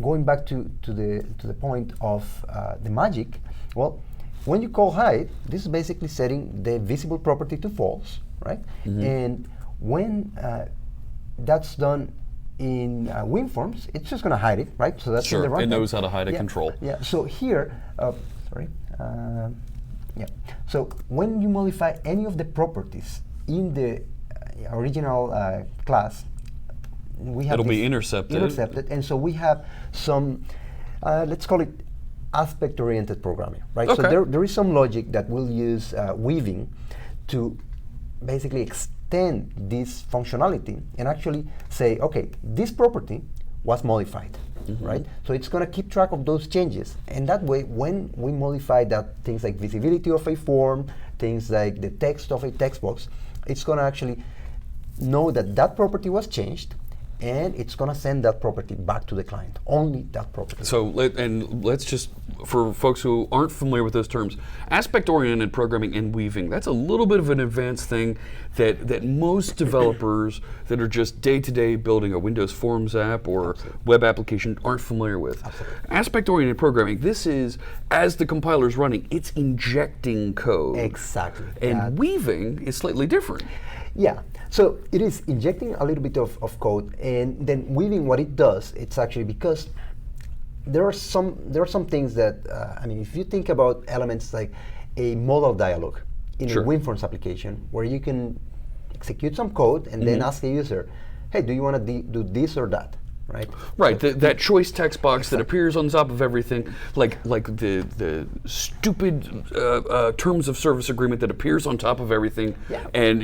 going back to the point of the magic, well, when you call hide, this is basically setting the visible property to false, right? And when that's done in WinForms, it's just going to hide it, right? So that's in the runtime. It knows how to hide a control. Yeah. So here, so when you modify any of the properties in the original class, we have it'll be intercepted. And so we have some, let's call it aspect-oriented programming, right? Okay. So there is some logic that will use weaving to basically extend this functionality and actually say, okay, this property was modified, right? So it's going to keep track of those changes. And that way, when we modify that, things like visibility of a form, things like the text of a text box, it's going to actually know that that property was changed, and it's going to send that property back to the client, only that property. So, let's just, for folks who aren't familiar with those terms, aspect-oriented programming and weaving, that's a little bit of an advanced thing that most developers that are just day-to-day building a Windows Forms app or web application aren't familiar with. Aspect-oriented programming, this is, as the compiler's running, it's injecting code. Exactly. And weaving is slightly different. Yeah, so it is injecting a little bit of code, and then weaving, what it does, it's actually because there are some things that, I mean, if you think about elements like a modal dialog in a WinForms application, where you can execute some code and then ask the user, hey, do you want to do this or that? Right. Right. That choice text box that appears on top of everything, like the stupid terms of service agreement that appears on top of everything, and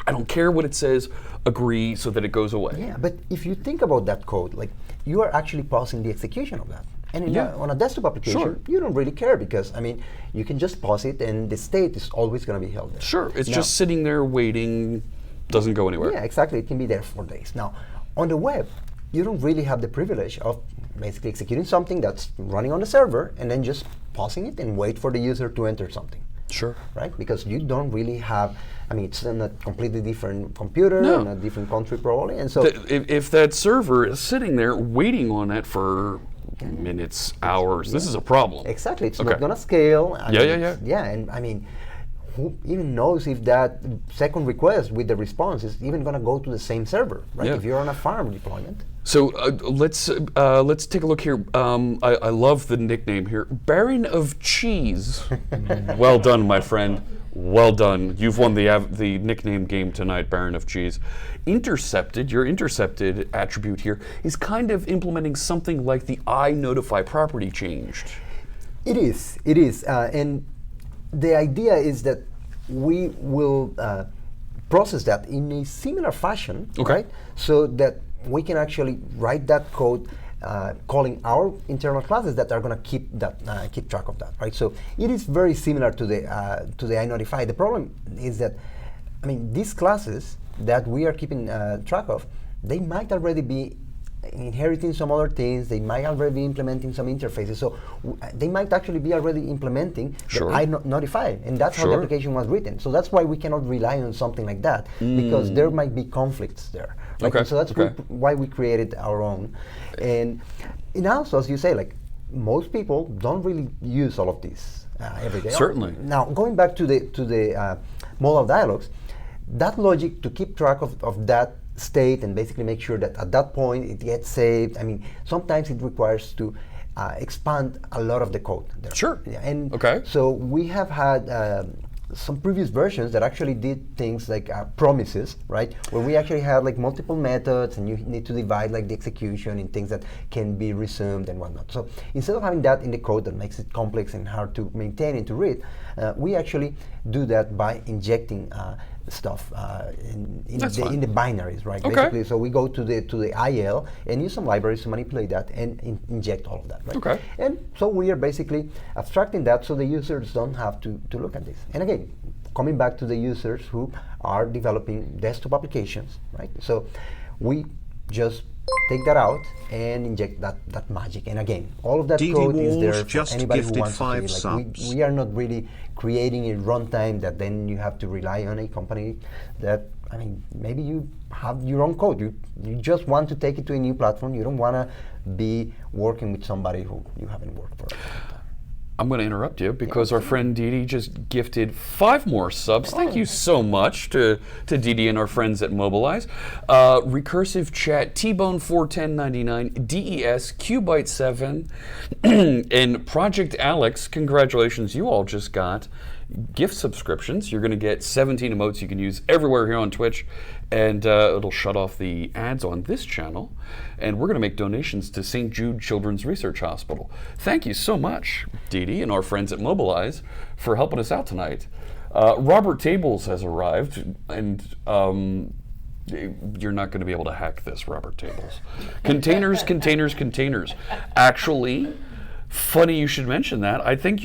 I don't care what it says, agree so that it goes away. Yeah, but if you think about that code, like you are actually pausing the execution of that. And on a desktop application, you don't really care because, I mean, you can just pause it and the state is always going to be held there. Sure. It's just sitting there waiting, doesn't go anywhere. Yeah, exactly. It can be there for days. Now, on the web, you don't really have the privilege of basically executing something that's running on the server and then just pausing it and wait for the user to enter something. Sure. Right? Because you don't really have, I mean, it's on a completely different computer, in a different country probably, and so... If that server is sitting there waiting on it for minutes, hours, this is a problem. Exactly. It's not going to scale. Yeah, and I mean, who even knows if that second request with the response is even going to go to the same server, right? If you're on a farm deployment. So let's take a look here. I love the nickname here, Baron of Cheese. Well done, my friend. Well done. You've won the nickname game tonight, Baron of Cheese. Intercepted, your intercepted attribute here is kind of implementing something like the iNotify property changed. It is, and the idea is that we will process that in a similar fashion, right? So that we can actually write that code calling our internal classes that are going to keep track of that, right? So it is very similar to the iNotify. The problem is that, I mean, these classes that we are keeping track of, they might already be inheriting some other things. They might already be implementing some interfaces. So they might actually be already implementing the iNotify, and that's how the application was written. So that's why we cannot rely on something like that, because there might be conflicts there. Right? So that's why we created our own. And also, as you say, like most people don't really use all of these every day. Certainly. Now, going back to the modal dialogues, that logic to keep track of that state and basically make sure that at that point it gets saved. I mean, sometimes it requires to expand a lot of the code there. Sure. Yeah, and Okay. so we have had some previous versions that actually did things like promises, right? Where we actually had like multiple methods, and you need to divide like the execution in things that can be resumed and whatnot. So instead of having that in the code that makes it complex and hard to maintain and to read, we actually do that by injecting stuff in the binaries, right? Okay. Basically, so we go to the IL and use some libraries to manipulate that and inject all of that, right? Okay. And so we are basically abstracting that so the users don't have to look at this. And again, coming back to the users who are developing desktop applications, right? So we just take that out and inject that magic. And again, all of that DD code is there Walls for just anybody who gifted wants 5 to see. subs. We are not really creating a runtime that then you have to rely on a company that, I mean, maybe you have your own code. You just want to take it to a new platform. You don't want to be working with somebody who you haven't worked for a long time. I'm going to interrupt you because our friend Didi just gifted 5 more subs. Thank you so much to Didi and our friends at Mobilize. Recursive Chat, T-Bone 41099, DES, Qbyte7, and Project Alex. Congratulations, you all just got gift subscriptions. You're going to get 17 emotes you can use everywhere here on Twitch, and it'll shut off the ads on this channel. And we're going to make donations to St. Jude Children's Research Hospital. Thank you so much, Didi, and our friends at Mobilize for helping us out tonight. Robert Tables has arrived, and you're not going to be able to hack this, Robert Tables. Containers, containers, containers. Actually, funny you should mention that. I think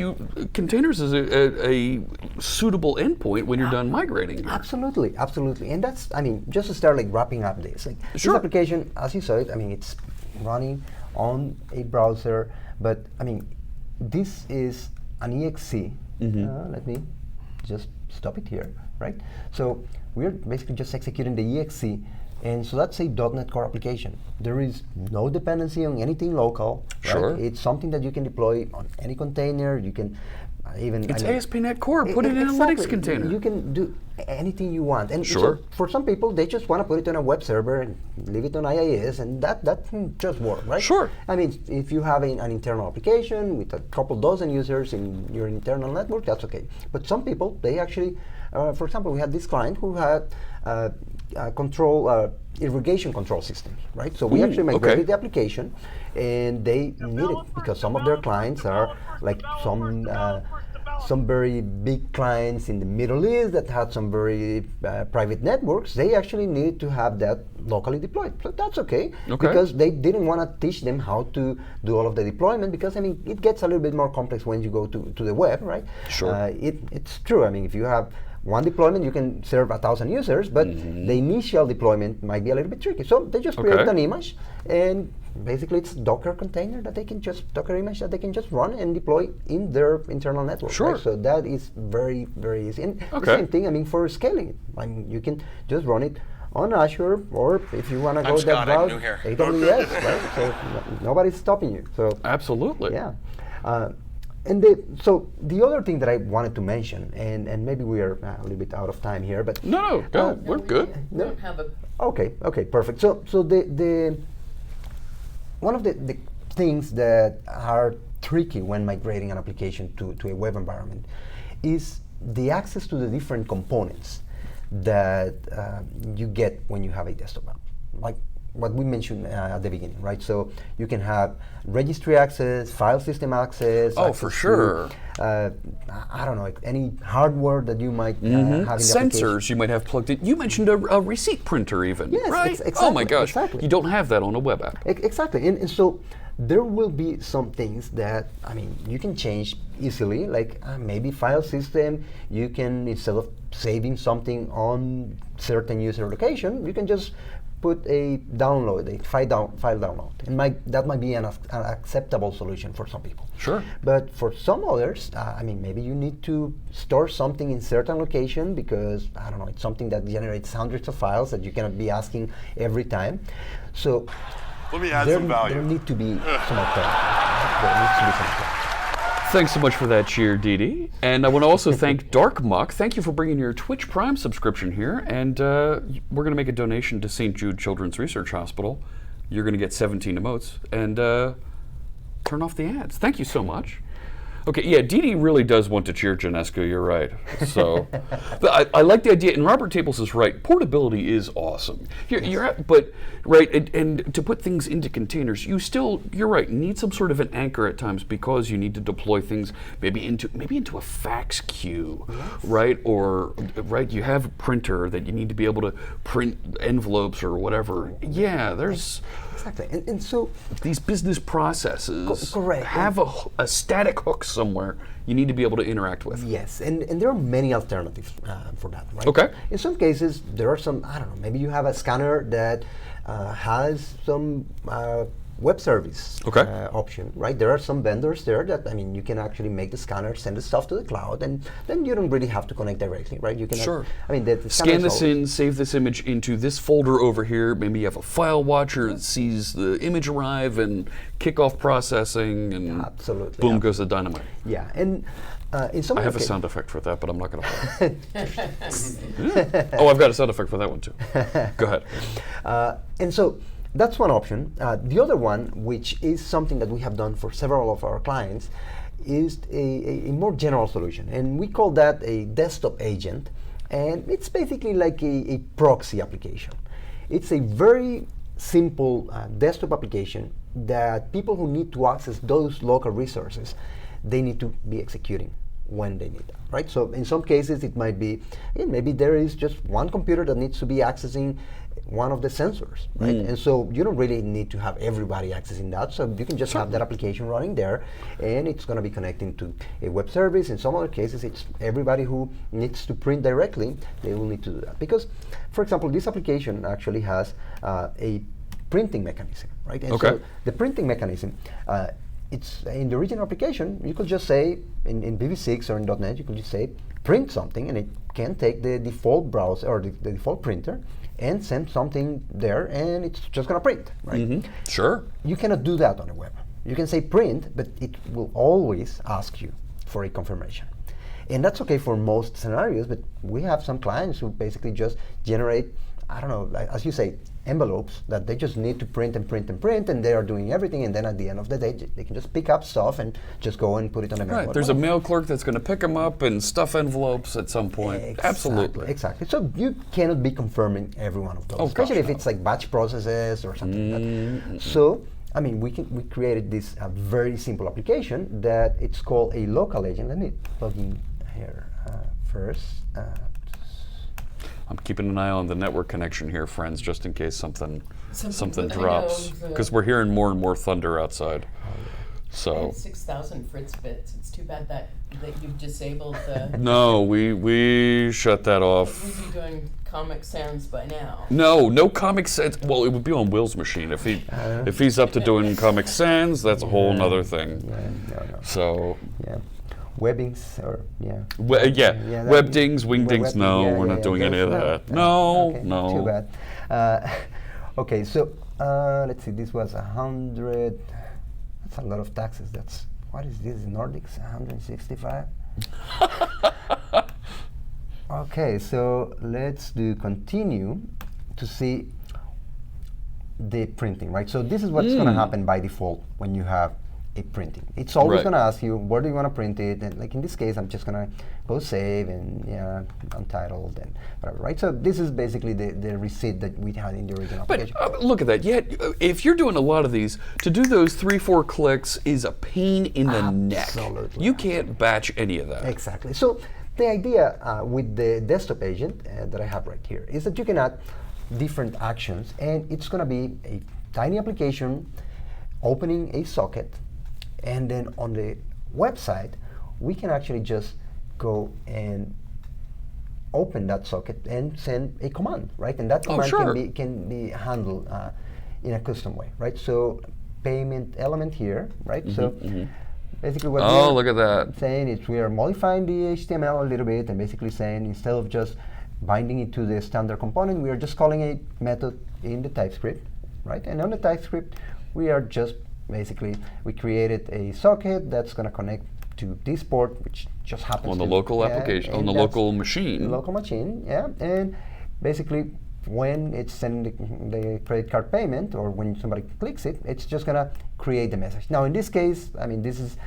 containers is a suitable endpoint when you're done migrating here. Absolutely, absolutely. And that's, I mean, just to start like wrapping up this. Like, Sure. This application, as you saw it, I mean, it's running on a browser, but I mean, this is an exe. Let me just stop it here, right? So we're basically just executing the exe. And so that's a .NET Core application. There is no dependency on anything local. Sure. Right? It's something that you can deploy on any container. You can even... It's ASP.NET Core. Put it in a Linux container. You can do anything you want. And Sure. so for some people, they just want to put it on a web server and leave it on IIS, and that can just work, right? Sure. I mean, if you have an internal application with a couple dozen users in your internal network, that's okay. But some people, they actually, for example, we had this client who had irrigation control systems, right? So we actually migrated the application, and they need it because some of their clients are like some very big clients in the Middle East that had some very private networks. They actually need to have that locally deployed. So that's okay, because they didn't want to teach them how to do all of the deployment, because I mean, it gets a little bit more complex when you go to the web, right? Sure. It's true. I mean, if you have one deployment, you can serve 1,000 users, but the initial deployment might be a little bit tricky. So they just create an image, and basically it's Docker container that they can just, Docker image that they can just run and deploy in their internal network. Sure. Right? So that is very, very easy. And the same thing, I mean, for scaling, I mean, you can just run it on Azure, or if you want to go that route, AWS, right? So nobody's stopping you. So absolutely. Yeah. So the other thing that I wanted to mention, and maybe we are a little bit out of time here, but no, we're good. We don't have a Okay, perfect. So the one of the things that are tricky when migrating an application to a web environment is the access to the different components that you get when you have a desktop app, like what we mentioned at the beginning, right? So you can have registry access, file system access. Oh, for sure. I don't know, like any hardware that you might have in the Sensors you might have plugged in. You mentioned a receipt printer even, yes, right? Exactly, oh my gosh, exactly. You don't have that on a web app. Exactly, and so there will be some things that, I mean, you can change easily, like maybe file system, you can, instead of saving something on certain user location, you can just put a file download, and that might be an acceptable solution for some people. Sure. But for some others, I mean, maybe you need to store something in certain location because, I don't know, it's something that generates hundreds of files that you cannot be asking every time. So let me add some value. There need to be some alternatives. There needs to be some alternatives. Thanks so much for that cheer, Dee Dee. And I want to also thank Dark Muck. Thank you for bringing your Twitch Prime subscription here. And we're going to make a donation to St. Jude Children's Research Hospital. You're going to get 17 emotes. And turn off the ads. Thank you so much. Okay, yeah, Dee Dee really does want to cheer Janesco, you're right. So, but I like the idea, and Robert Tables is right. Portability is awesome. And to put things into containers, you're right, need some sort of an anchor at times because you need to deploy things maybe into a fax queue, right? Or, right, you have a printer that you need to be able to print envelopes or whatever. Yeah, there's... Exactly, and so these business processes correct. have a static hook somewhere you need to be able to interact with. Yes, and there are many alternatives for that, right? Okay. In some cases, there are some, I don't know, maybe you have a scanner that has some web service option, right? There are some vendors there that, I mean, you can actually make the scanner, send the stuff to the cloud, and then you don't really have to connect directly, right? You can, Sure. I mean, the Scan this in, save this image into this folder over here. Maybe you have a file watcher that sees the image arrive and kick off processing, and Absolutely, boom yeah. goes the dynamite. Yeah, and in some I have a ca- sound effect for that, but I'm not going to play it. Oh, I've got a sound effect for that one too. Go ahead. And so that's one option. The other one, which is something that we have done for several of our clients, is a more general solution. And we call that a desktop agent. And it's basically like a proxy application. It's a very simple desktop application that people who need to access those local resources, they need to be executing when they need them, right? So in some cases it might be, maybe there is just one computer that needs to be accessing one of the sensors, right? And so you don't really need to have everybody accessing that, so you can just have that application running there, and it's going to be connecting to a web service. In some other cases, it's everybody who needs to print directly, they will need to do that. Because, for example, this application actually has a printing mechanism, right? And so the printing mechanism, it's in the original application, you could just say, in BV6 or in .NET, you could just say, print something, and it can take the default browser or the default printer and send something there, and it's just going to print, right? Sure. You cannot do that on the web. You can say print, but it will always ask you for a confirmation. And that's okay for most scenarios, but we have some clients who basically just generate, I don't know, like, as you say, envelopes that they just need to print and print and print, and they are doing everything, and then at the end of the day, they can just pick up stuff and just go and put it on a mail. Right. There's a mail clerk that's going to pick them up and stuff envelopes at some point. Absolutely. Exactly. So you cannot be confirming every one of those, especially if it's like batch processes or something like that. So, I mean, we created this very simple application that it's called a local agent. Let me plug in here first. I'm keeping an eye on the network connection here, friends, just in case something Something drops. Because we're hearing more and more thunder outside. I So had 6,000 Fritz bits. It's too bad that you've disabled the. no, we shut that off. We'd be doing Comic Sans by now. No Comic Sans. Well, it would be on Will's machine if he's up to doing Comic Sans. That's a whole nother thing. No. So. Yeah. Webbings or Webdings, Wingdings. No, we're not doing any of that. No. Too bad. Okay, so let's see. This was 100. That's a lot of taxes. What is this? Nordics 165. Okay, so let's do continue to see the printing, right? So this is what's going to happen by default when you have a printing. It's always going to ask you, where do you want to print it? And like in this case, I'm just going to go save and Untitled and whatever, right? So this is basically the receipt that we had in the original application. But look at that. Yet, if you're doing a lot of these, to do those 3-4 clicks is a pain in the neck. Absolutely. You can't batch any of that. Exactly. So the idea with the desktop agent that I have right here is that you can add different actions, and it's going to be a tiny application opening a socket. And then on the website, we can actually just go and open that socket and send a command, right? And that command can be handled in a custom way, right? So payment element here, right? Basically what look at that. saying is we are modifying the HTML a little bit and basically saying instead of just binding it to the standard component, we are just calling a method in the TypeScript, right? And on the TypeScript, we are just basically, we created a socket that's going to connect to this port, which just happens On the to- local yeah, application, on and the that's local machine. local machine, yeah, and basically when it's sending the credit card payment or when somebody clicks it, it's just gonna create the message. Now in this case, I mean, this is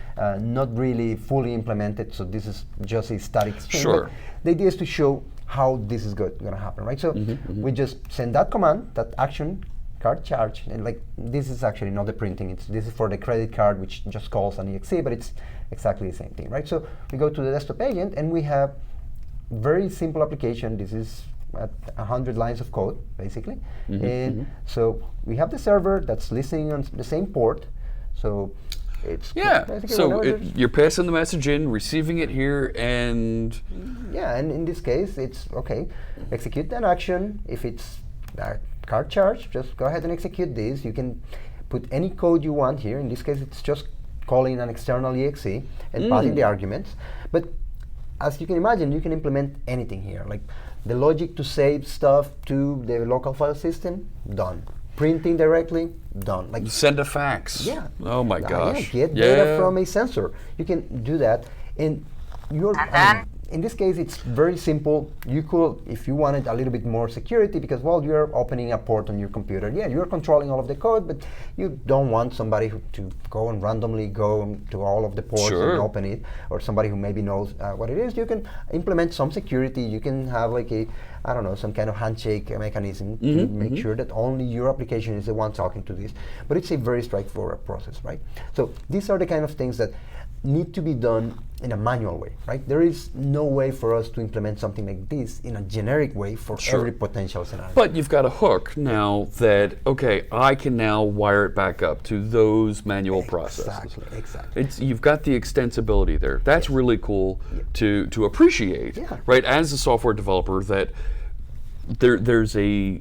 not really fully implemented, so this is just a static string. Sure. But the idea is to show how this is gonna happen, right? So we just send that command, that action, card charge, and like this is actually not the printing, this is for the credit card, which just calls an exe, but it's exactly the same thing, right? So we go to the desktop agent and we have very simple application. This is 100 lines of code, basically. So we have the server that's listening on the same port. So it's Yeah. basically So whenever there's- you're passing the message in, receiving it here, and yeah, and in this case, it's okay. Execute an action. If it's card charge, just go ahead and execute this. You can put any code you want here. In this case, it's just calling an external exe and passing the arguments. But as you can imagine, you can implement anything here. Like the logic to save stuff to the local file system, done. Printing directly, done. Like send a fax. yeah. Oh my gosh. Yeah, get data from a sensor. You can do that, and in this case, it's very simple. You could, if you wanted a little bit more security, because well, you're opening a port on your computer. Yeah, you're controlling all of the code, but you don't want somebody to go and randomly go to all of the ports Sure. and open it, or somebody who maybe knows what it is. You can implement some security. You can have like I don't know, some kind of handshake mechanism to make sure that only your application is the one talking to this. But it's a very straightforward process, right? So these are the kind of things that need to be done in a manual way, right? There is no way for us to implement something like this in a generic way for every potential scenario. But you've got a hook now that, okay, I can now wire it back up to those manual processes. Exactly. You've got the extensibility there. That's really cool to appreciate, Yeah. right? As a software developer, that there's a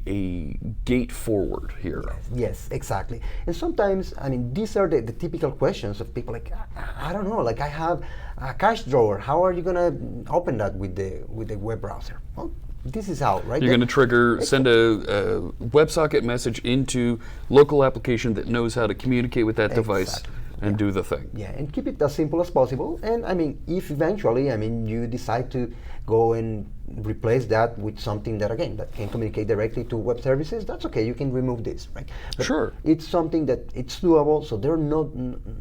gate forward here. Yes, exactly. And sometimes, I mean, these are the typical questions of people like, I don't know, like I have a cache drawer. How are you going to open that with the web browser? Well, this is how, right? You're going to send a WebSocket message into local application that knows how to communicate with that device and do the thing. Yeah, and keep it as simple as possible. And I mean, if eventually, I mean, you decide to go and replace that with something that, again, that can communicate directly to web services, that's okay. You can remove this, right? But sure. It's something that it's doable, so there are no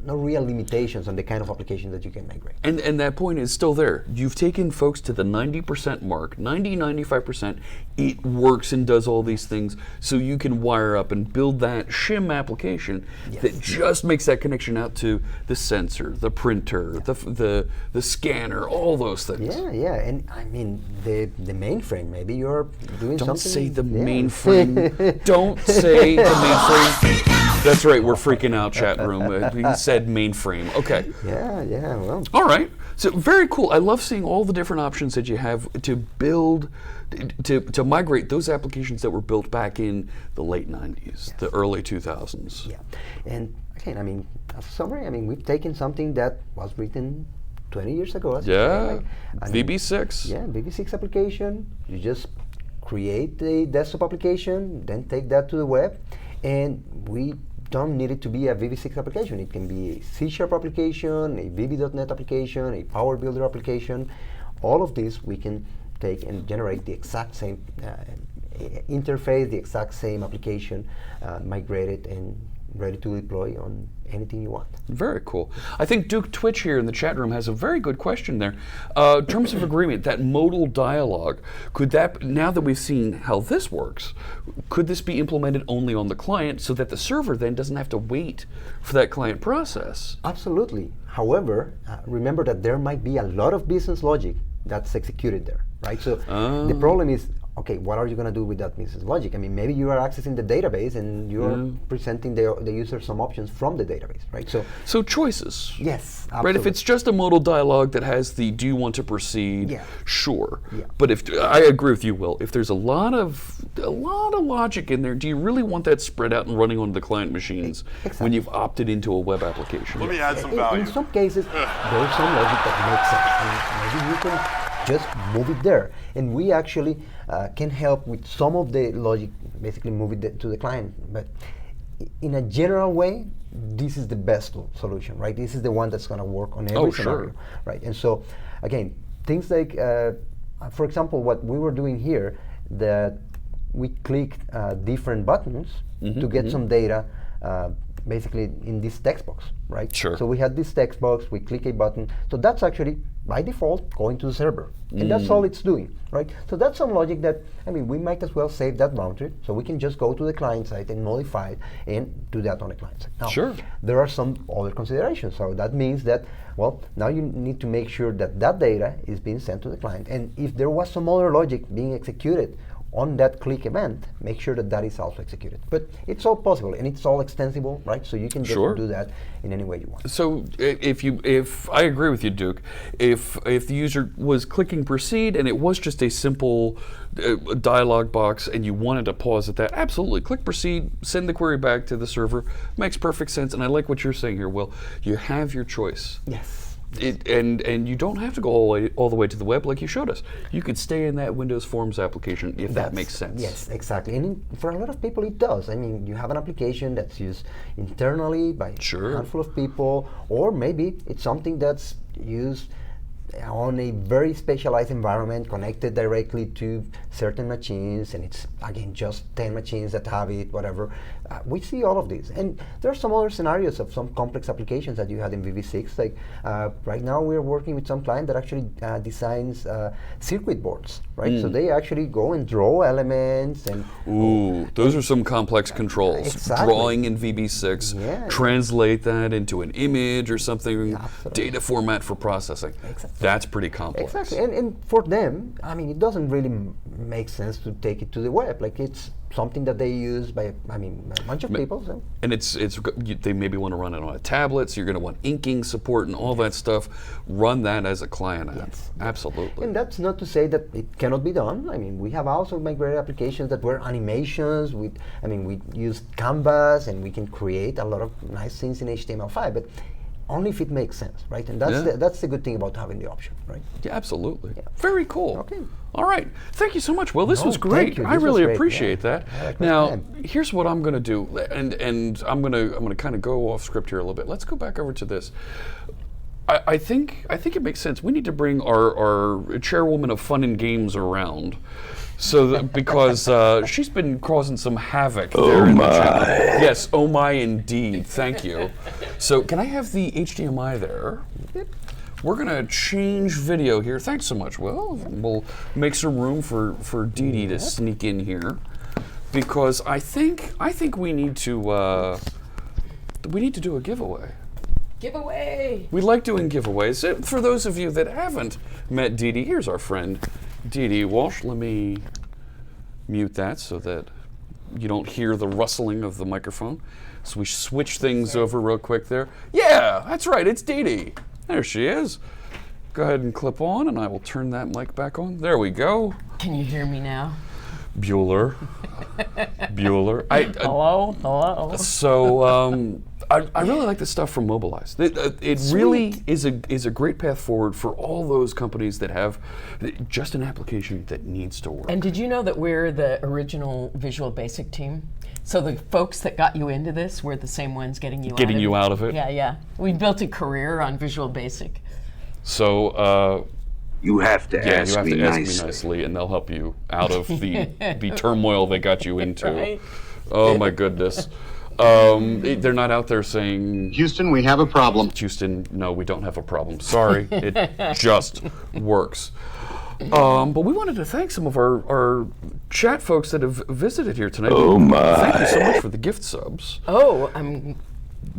real limitations on the kind of application that you can migrate. And that point is still there. You've taken folks to the 90% mark, 95%. It works and does all these things, so you can wire up and build that shim application that just makes that connection out to the sensor, the printer, the scanner, all those things. Yeah, and I mean the mainframe. Maybe you're doing Don't something. say the mainframe. Don't say the mainframe. That's right, we're freaking out, chat room. He said mainframe. Okay. Yeah. Well. All right. So very cool. I love seeing all the different options that you have to build, to migrate those applications that were built back in the late 90s, the early 2000s. Yeah, and again, I mean, as a summary, I mean, we've taken something that was written 20 years ago. Yeah. I mean, VB6. Yeah, VB6 application. You just create a desktop application, then take that to the web, and we don't need it to be a VB6 application. It can be a C# application, a VB.NET application, a Power Builder application. All of these we can take and generate the exact same interface, the exact same application, migrated and ready to deploy on anything you want. Very cool. I think Duke Twitch here in the chat room has a very good question there. Terms of agreement, that modal dialogue, could that, now that we've seen how this works, could this be implemented only on the client so that the server then doesn't have to wait for that client process? Absolutely. However, remember that there might be a lot of business logic that's executed there, right? So the problem is, okay, what are you going to do with that business logic? I mean, maybe you are accessing the database and you're presenting the user some options from the database, right? So choices. Yes, absolutely. Right, if it's just a modal dialogue that has the do you want to proceed, sure. Yeah. But if I agree with you, Will, if there's a lot of logic in there, do you really want that spread out and running on the client machines when you've opted into a web application? Let me add some value. In some cases, there's some logic that makes sense. And maybe you can just move it there. And we actually can help with some of the logic, basically move it to the client. But in a general way, this is the best solution, right? This is the one that's going to work on every scenario, right? And so, again, things like, for example, what we were doing here, that we clicked different buttons to get some data, basically in this text box, right? Sure. So we had this text box, we click a button, so that's actually by default going to the server, and that's all it's doing, right? So that's some logic that, I mean, we might as well save that boundary, so we can just go to the client side and modify it and do that on the client side. Now, Sure. there are some other considerations, so that means that, well, now you need to make sure that that data is being sent to the client, and if there was some other logic being executed on that click event, make sure that that is also executed. But it's all possible, and it's all extensible, right? So you can just do that in any way you want. So if I agree with you, Duke, if the user was clicking proceed and it was just a simple dialog box and you wanted to pause at that, absolutely, click proceed, send the query back to the server, makes perfect sense. And I like what you're saying here, Will. You have your choice. Yes. And you don't have to go all the way to the web like you showed us. You could stay in that Windows Forms application if that makes sense. Yes, exactly. And for a lot of people it does. I mean, you have an application that's used internally by a handful of people, or maybe it's something that's used on a very specialized environment connected directly to certain machines, and it's again just 10 machines that have it, whatever. We see all of these, and there are some other scenarios of some complex applications that you had in VB6. Like right now we're working with some client that actually designs circuit boards, right? So they actually go and draw elements and those are some complex controls. Exactly. Drawing in VB6, translate that into an image or something, data format for processing. Exactly. That's pretty complex. Exactly, and for them, I mean, it doesn't really make sense to take it to the web. Like, it's something that they use by, I mean, a bunch of people. So. And they maybe want to run it on a tablet, so you're going to want inking support and all that stuff. Run that as a client app. Yes. Absolutely. And that's not to say that it cannot be done. I mean, we have also migrated applications that were animations. We use Canvas, and we can create a lot of nice things in HTML5, but only if it makes sense, right? And that's the good thing about having the option, right? Yeah, absolutely. Yeah. Very cool. Okay. All right. Thank you so much, Will. This was great. Thank you. I This really was great. appreciate that. I like Now, that. here's what I'm going to do, and I'm going to kind of go off script here a little bit. Let's go back over to this. I think it makes sense. We need to bring our chairwoman of fun and games around. So that, because she's been causing some havoc there in the chat. Yes, oh my indeed. Thank you. So can I have the HDMI there? We're gonna change video here. Thanks so much, Will. We'll make some room for Dee Dee to sneak in here, because I think we need to do a giveaway. Giveaway! We like doing giveaways. For those of you that haven't met Dee Dee, here's our friend Dee Dee Walsh. Let me mute that so that you don't hear the rustling of the microphone. So we switch things over real quick there. Yeah, that's right, it's Dee Dee. There she is. Go ahead and clip on, and I will turn that mic back on. There we go. Can you hear me now? Bueller. Hello? So I really like the stuff from Mobilize. It really is a great path forward for all those companies that have just an application that needs to work. And did you know that we're the original Visual Basic team? So the folks that got you into this were the same ones getting you out of it. Yeah. We built a career on Visual Basic. So You have to yeah, ask you have me to ask nicely. me nicely, and they'll help you out of the turmoil they got you into. Right. Oh my goodness. They're not out there saying, Houston, we have a problem. Houston, no, we don't have a problem. Sorry, it just works. But we wanted to thank some of our chat folks that have visited here tonight. Oh my. Thank you so much for the gift subs. Oh, I'm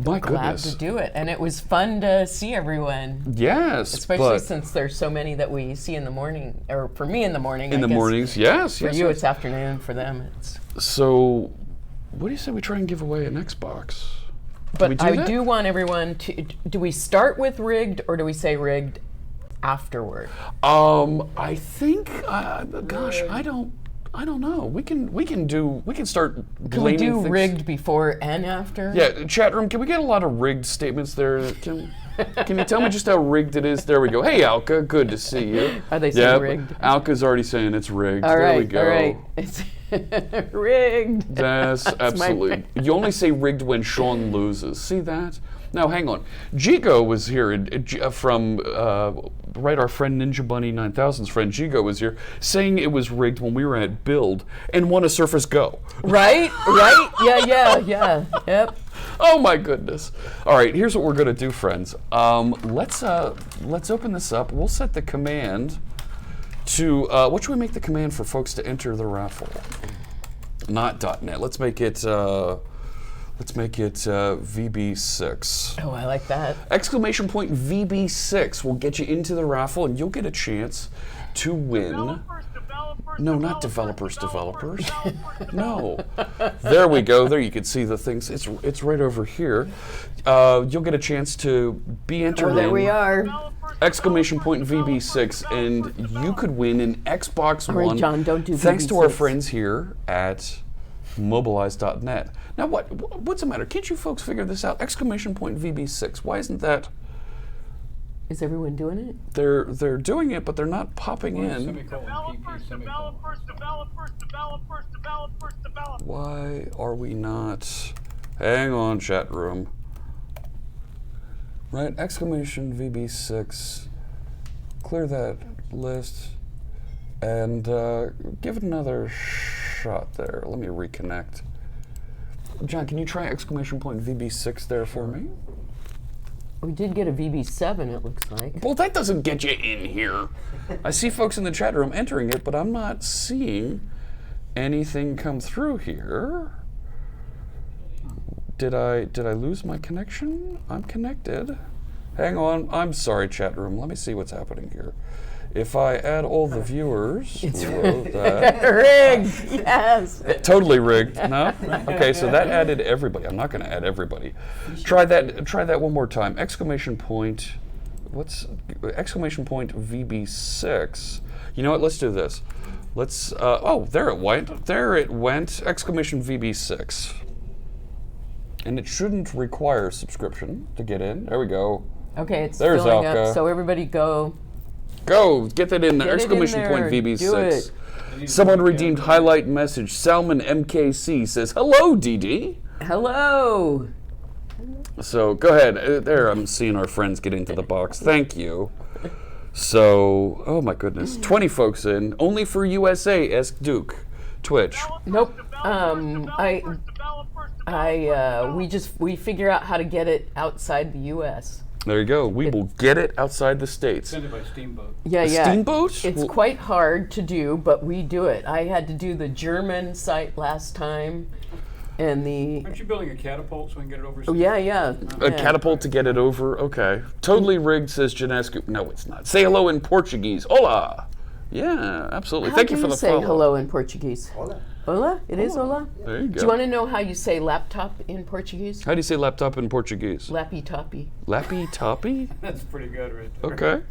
My glad goodness. to do it. And it was fun to see everyone. Yes, Especially but since there's so many that we see in the morning, or for me in the morning. in I the guess mornings, yes. For yes, you, yes. it's afternoon. For them, it's. So, what do you say we try and give away an Xbox? But we do I that? do want everyone to. Do we start with rigged, or do we say rigged afterward? I think, gosh, I don't know. We can start Can we blaming do things. rigged before and after? Yeah, chat room, can we get a lot of rigged statements there? Can you tell me just how rigged it is? There we go. Hey, Alka, good to see you. Are they saying Yep, rigged? Alka's already saying it's rigged. All there right. we go. All right. Rigged. That's absolutely. You only say rigged when Sean loses. See that? Now, hang on. Gigo was here from, right, our friend Ninja Bunny 9000's friend Gigo was here saying it was rigged when we were at Build and won a Surface Go. Right? Yeah. Yep. Oh my goodness. All right, here's what we're going to do, friends. Let's open this up. We'll set the command to, what should we make the command for folks to enter the raffle? Not .net. Let's make it VB6. Oh, I like that. Exclamation point VB6 will get you into the raffle, and you'll get a chance to win. No, not developers. No. There we go. There you can see the things. It's right over here. You'll get a chance to be entered in. There we are. Exclamation point VB6, and you could win an Xbox All right, One. John, don't do thanks to our VB6. friends here at mobilize.net. Now, what's the matter? Can't you folks figure this out? Exclamation point VB6. Why isn't that? Is everyone doing it? They're doing it, but they're not popping in. Developers. Why are we not? Hang on, chat room. Right, exclamation VB6. Clear that list and give it another shot there. Let me reconnect. John, can you try exclamation point VB6 there for me? We did get a VB7, it looks like. Well, that doesn't get you in here. I see folks in the chat room entering it, but I'm not seeing anything come through here. Did I lose my connection? I'm connected. Hang on. I'm sorry, chat room. Let me see what's happening here. If I add all the viewers, rigged, Yes. totally rigged. No? Okay, so that added everybody. I'm not going to add everybody. Try that one more time. Exclamation point. Exclamation point VB6. You know what? Let's do this. Let's. Oh, there it went. There it went. Exclamation VB6. And it shouldn't require subscription to get in. There we go. Okay, it's There's filling Alka. up, so everybody go. Go, get that in there. Get it in Exclamation there. point Do VB6. it. Someone redeemed highlight message. Salmon MKC says, "Hello, DD." Hello. So go ahead. There, I'm seeing our friends get into the box. Thank you. So, oh my goodness, 20 folks in. Only for USA. Ask Duke. Twitch. Nope. We figure out how to get it outside the U.S. There you go. We will get it outside the states. Send it by steamboat. Yeah. Steamboat? It's Well- quite hard to do, but we do it. I had to do the German site last time, and Aren't you building a catapult so we can get it over? yeah. A catapult to get it over. Okay. Totally rigged, says Janescu. No, it's not. Say hello in Portuguese. Hola. Yeah, absolutely. How Thank do you for the say follow. hello in Portuguese? Hola. Hola? It is hola? There you go. Do you want to know how you say laptop in Portuguese? How do you say laptop in Portuguese? Lappy toppy. Lappy toppy? That's pretty good, right there. Okay.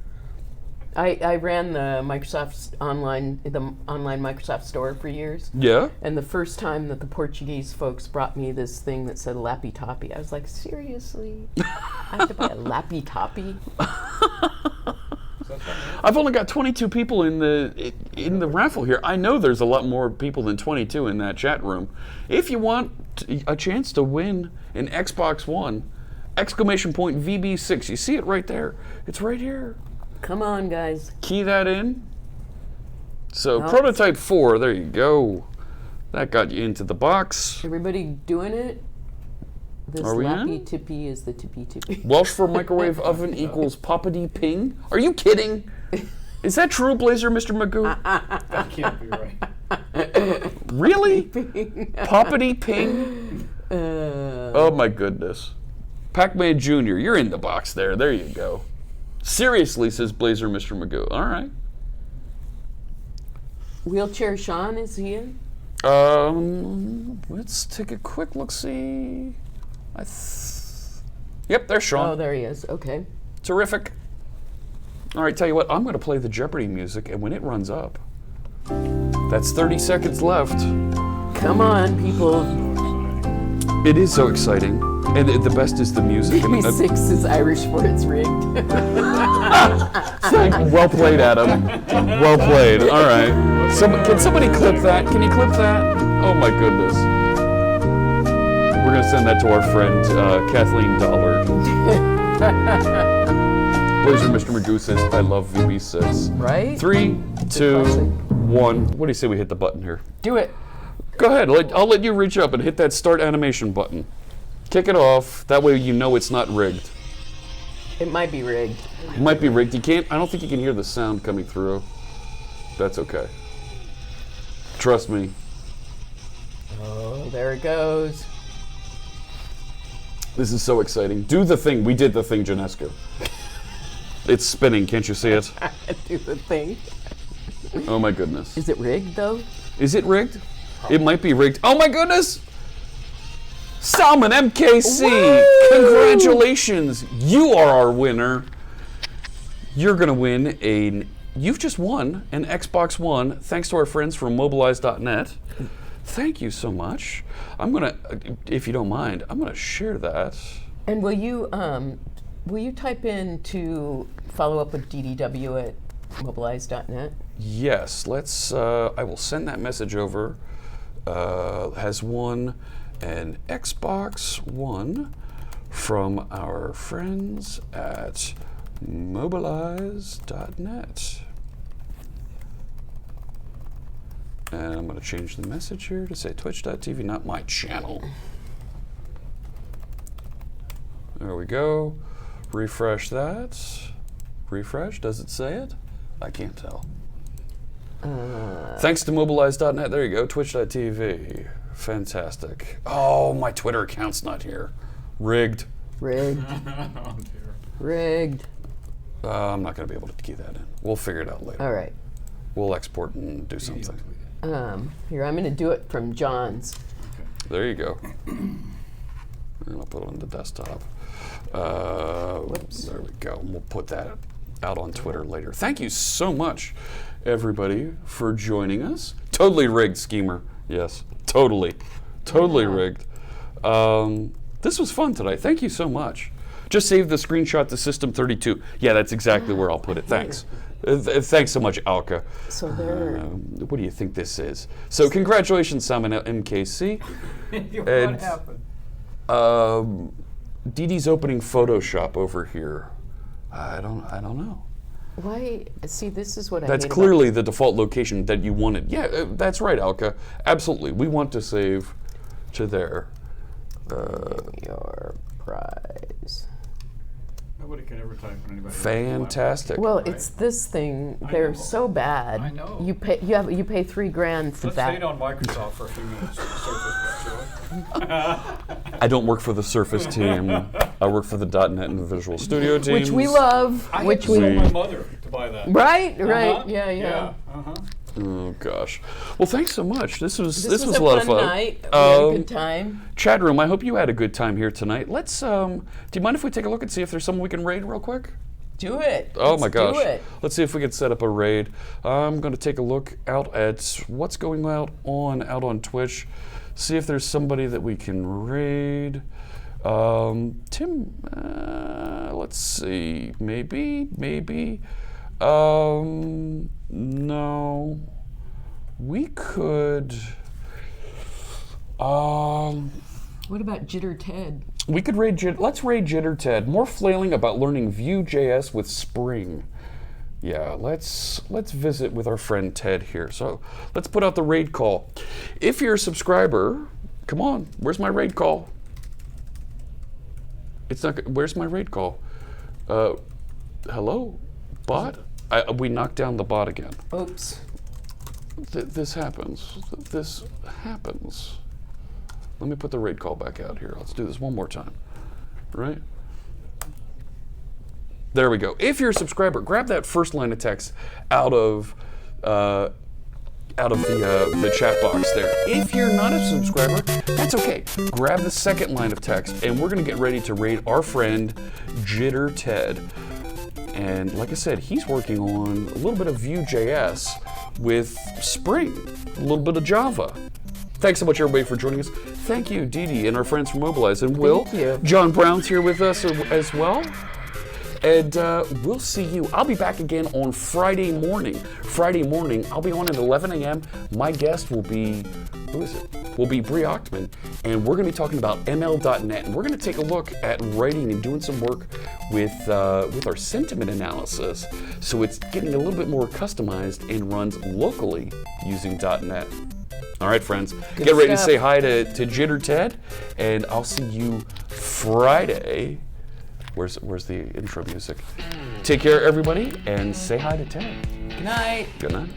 I ran the online Microsoft store for years. Yeah. And the first time that the Portuguese folks brought me this thing that said lappy toppy, I was like, seriously? I have to buy a lappy toppy? I've only got 22 people in the raffle here. I know there's a lot more people than 22 in that chat room. If you want a chance to win an Xbox One, exclamation point VB6. You see it right there. It's right here. Come on, guys. Key that in. So Nope. prototype 4, there you go. That got you into the box. Everybody doing it? This Are we lappy in? tippy is the tippy tippy. Welsh for microwave oven equals poppity ping. Are you kidding? Is that true, Blazer, Mr. Magoo? That can't be right. Really? Poppity ping? Oh my goodness. Pac-Man Jr., you're in the box there. There you go. Seriously, says Blazer, Mr. Magoo. All right. Wheelchair Sean, is he in? Let's take a quick look-see. Yep, there's Sean. Oh, there he is. Okay. Terrific. All right, tell you what, I'm going to play the Jeopardy music, and when it runs up, that's 30 seconds left. Come on, people. It is so exciting. And the best is the music. Maybe 6 is Irish for it's rigged. Well played, Adam. Well played. All right. Can somebody clip that? Can you clip that? Oh my goodness. We're gonna send that to our friend Kathleen Dollard. Blazer Mr. Magoo says, I love VB6. Right? 3, 2, 1. What do you say we hit the button here? Do it. Go ahead. I'll let you reach up and hit that start animation button. Kick it off. That way you know it's not rigged. It might be rigged. It might be rigged. I don't think you can hear the sound coming through. That's okay. Trust me. Oh, there it goes. This is so exciting. Do the thing. We did the thing, Janescu. It's spinning. Can't you see it? Do the thing. Oh my goodness. Is it rigged though? Is it rigged? It might be rigged. Oh my goodness! Salmon MKC! Woo! Congratulations! You are our winner. You're gonna win you've just won an Xbox One thanks to our friends from Mobilize.net. Thank you so much. I'm gonna, if you don't mind, I'm gonna share that. And will you type in to follow up with DDW at Mobilize.net? Yes, I will send that message over. Has won an Xbox One from our friends at Mobilize.net. And I'm going to change the message here to say twitch.tv, not my channel. There we go. Refresh that. Refresh, does it say it? I can't tell. Thanks to Mobilize.net, there you go, twitch.tv. Fantastic. Oh, my Twitter account's not here. Rigged. Rigged. Oh, dear. Rigged. I'm not going to be able to key that in. We'll figure it out later. All right. We'll export and do something. Here, I'm going to do it from John's. There you go. And I'll put it on the desktop. There we go. And we'll put that out on Twitter later. Thank you so much, everybody, for joining us. Totally rigged, schemer. Yes, totally rigged. This was fun today. Thank you so much. Just save the screenshot to System32. Yeah, that's exactly where I'll put it. Thanks. Thanks so much, Alka. So there. What do you think this is? So congratulations, Simon MKC. What happened? Dee Dee's opening Photoshop over here. I don't know. Why? See, this is what I That's hate clearly the default location that you wanted. Yeah, that's right, Alka. Absolutely. We want to save to there. Your prize. Nobody can ever type on anybody. Fantastic. Well, it's this thing. They're know. so bad. I know. You pay $3,000 for Let's that. stay on Microsoft for a few minutes. Surface, I don't work for the Surface team. I work for the .NET and the Visual Studio team. Which we love. I which had to we sell my mother to buy that. Right. Uh-huh. Yeah. Oh gosh. Well, thanks so much. This was This a lot of fun. night. We had a good time. Chat room. I hope you had a good time here tonight. Let's. Do you mind if we take a look and see if there's someone we can raid real quick? Do it. Oh my Let's gosh. Do it. Let's see if we can set up a raid. I'm going to take a look out at what's going out on Twitch. See if there's somebody that we can raid. Tim, let's see. Maybe. No. We could. What about Jitter Ted? We could raid let's raid Jitter Ted. More flailing about learning Vue.js with Spring. Yeah, let's visit with our friend Ted here. So let's put out the raid call. If you're a subscriber, come on, where's my raid call? It's not. Where's my raid call? Hello, bot. We knocked down the bot again. Oops. This happens. This happens. Let me put the raid call back out here. Let's do this one more time. Right? There we go. If you're a subscriber, grab that first line of text out of the chat box there. If you're not a subscriber, that's okay. Grab the second line of text, and we're going to get ready to raid our friend Jitter Ted. And like I said, he's working on a little bit of Vue.js with Spring, a little bit of Java. Thanks so much, everybody, for joining us. Thank you, Dee Dee, and our friends from Mobilize. And Will, Thank you. John Brown's here with us as well. And we'll see you. I'll be back again on Friday morning. I'll be on at 11 a.m. My guest will be, who is it? Will be Bree Ochtman. And we're going to be talking about ML.net. And we're going to take a look at writing and doing some work with our sentiment analysis. So it's getting a little bit more customized and runs locally using .net. All right, friends. Get ready to say hi to Jitter Ted. And I'll see you Friday. Where's the intro music? Take care, everybody, and say hi to Ted. Good night. Good night.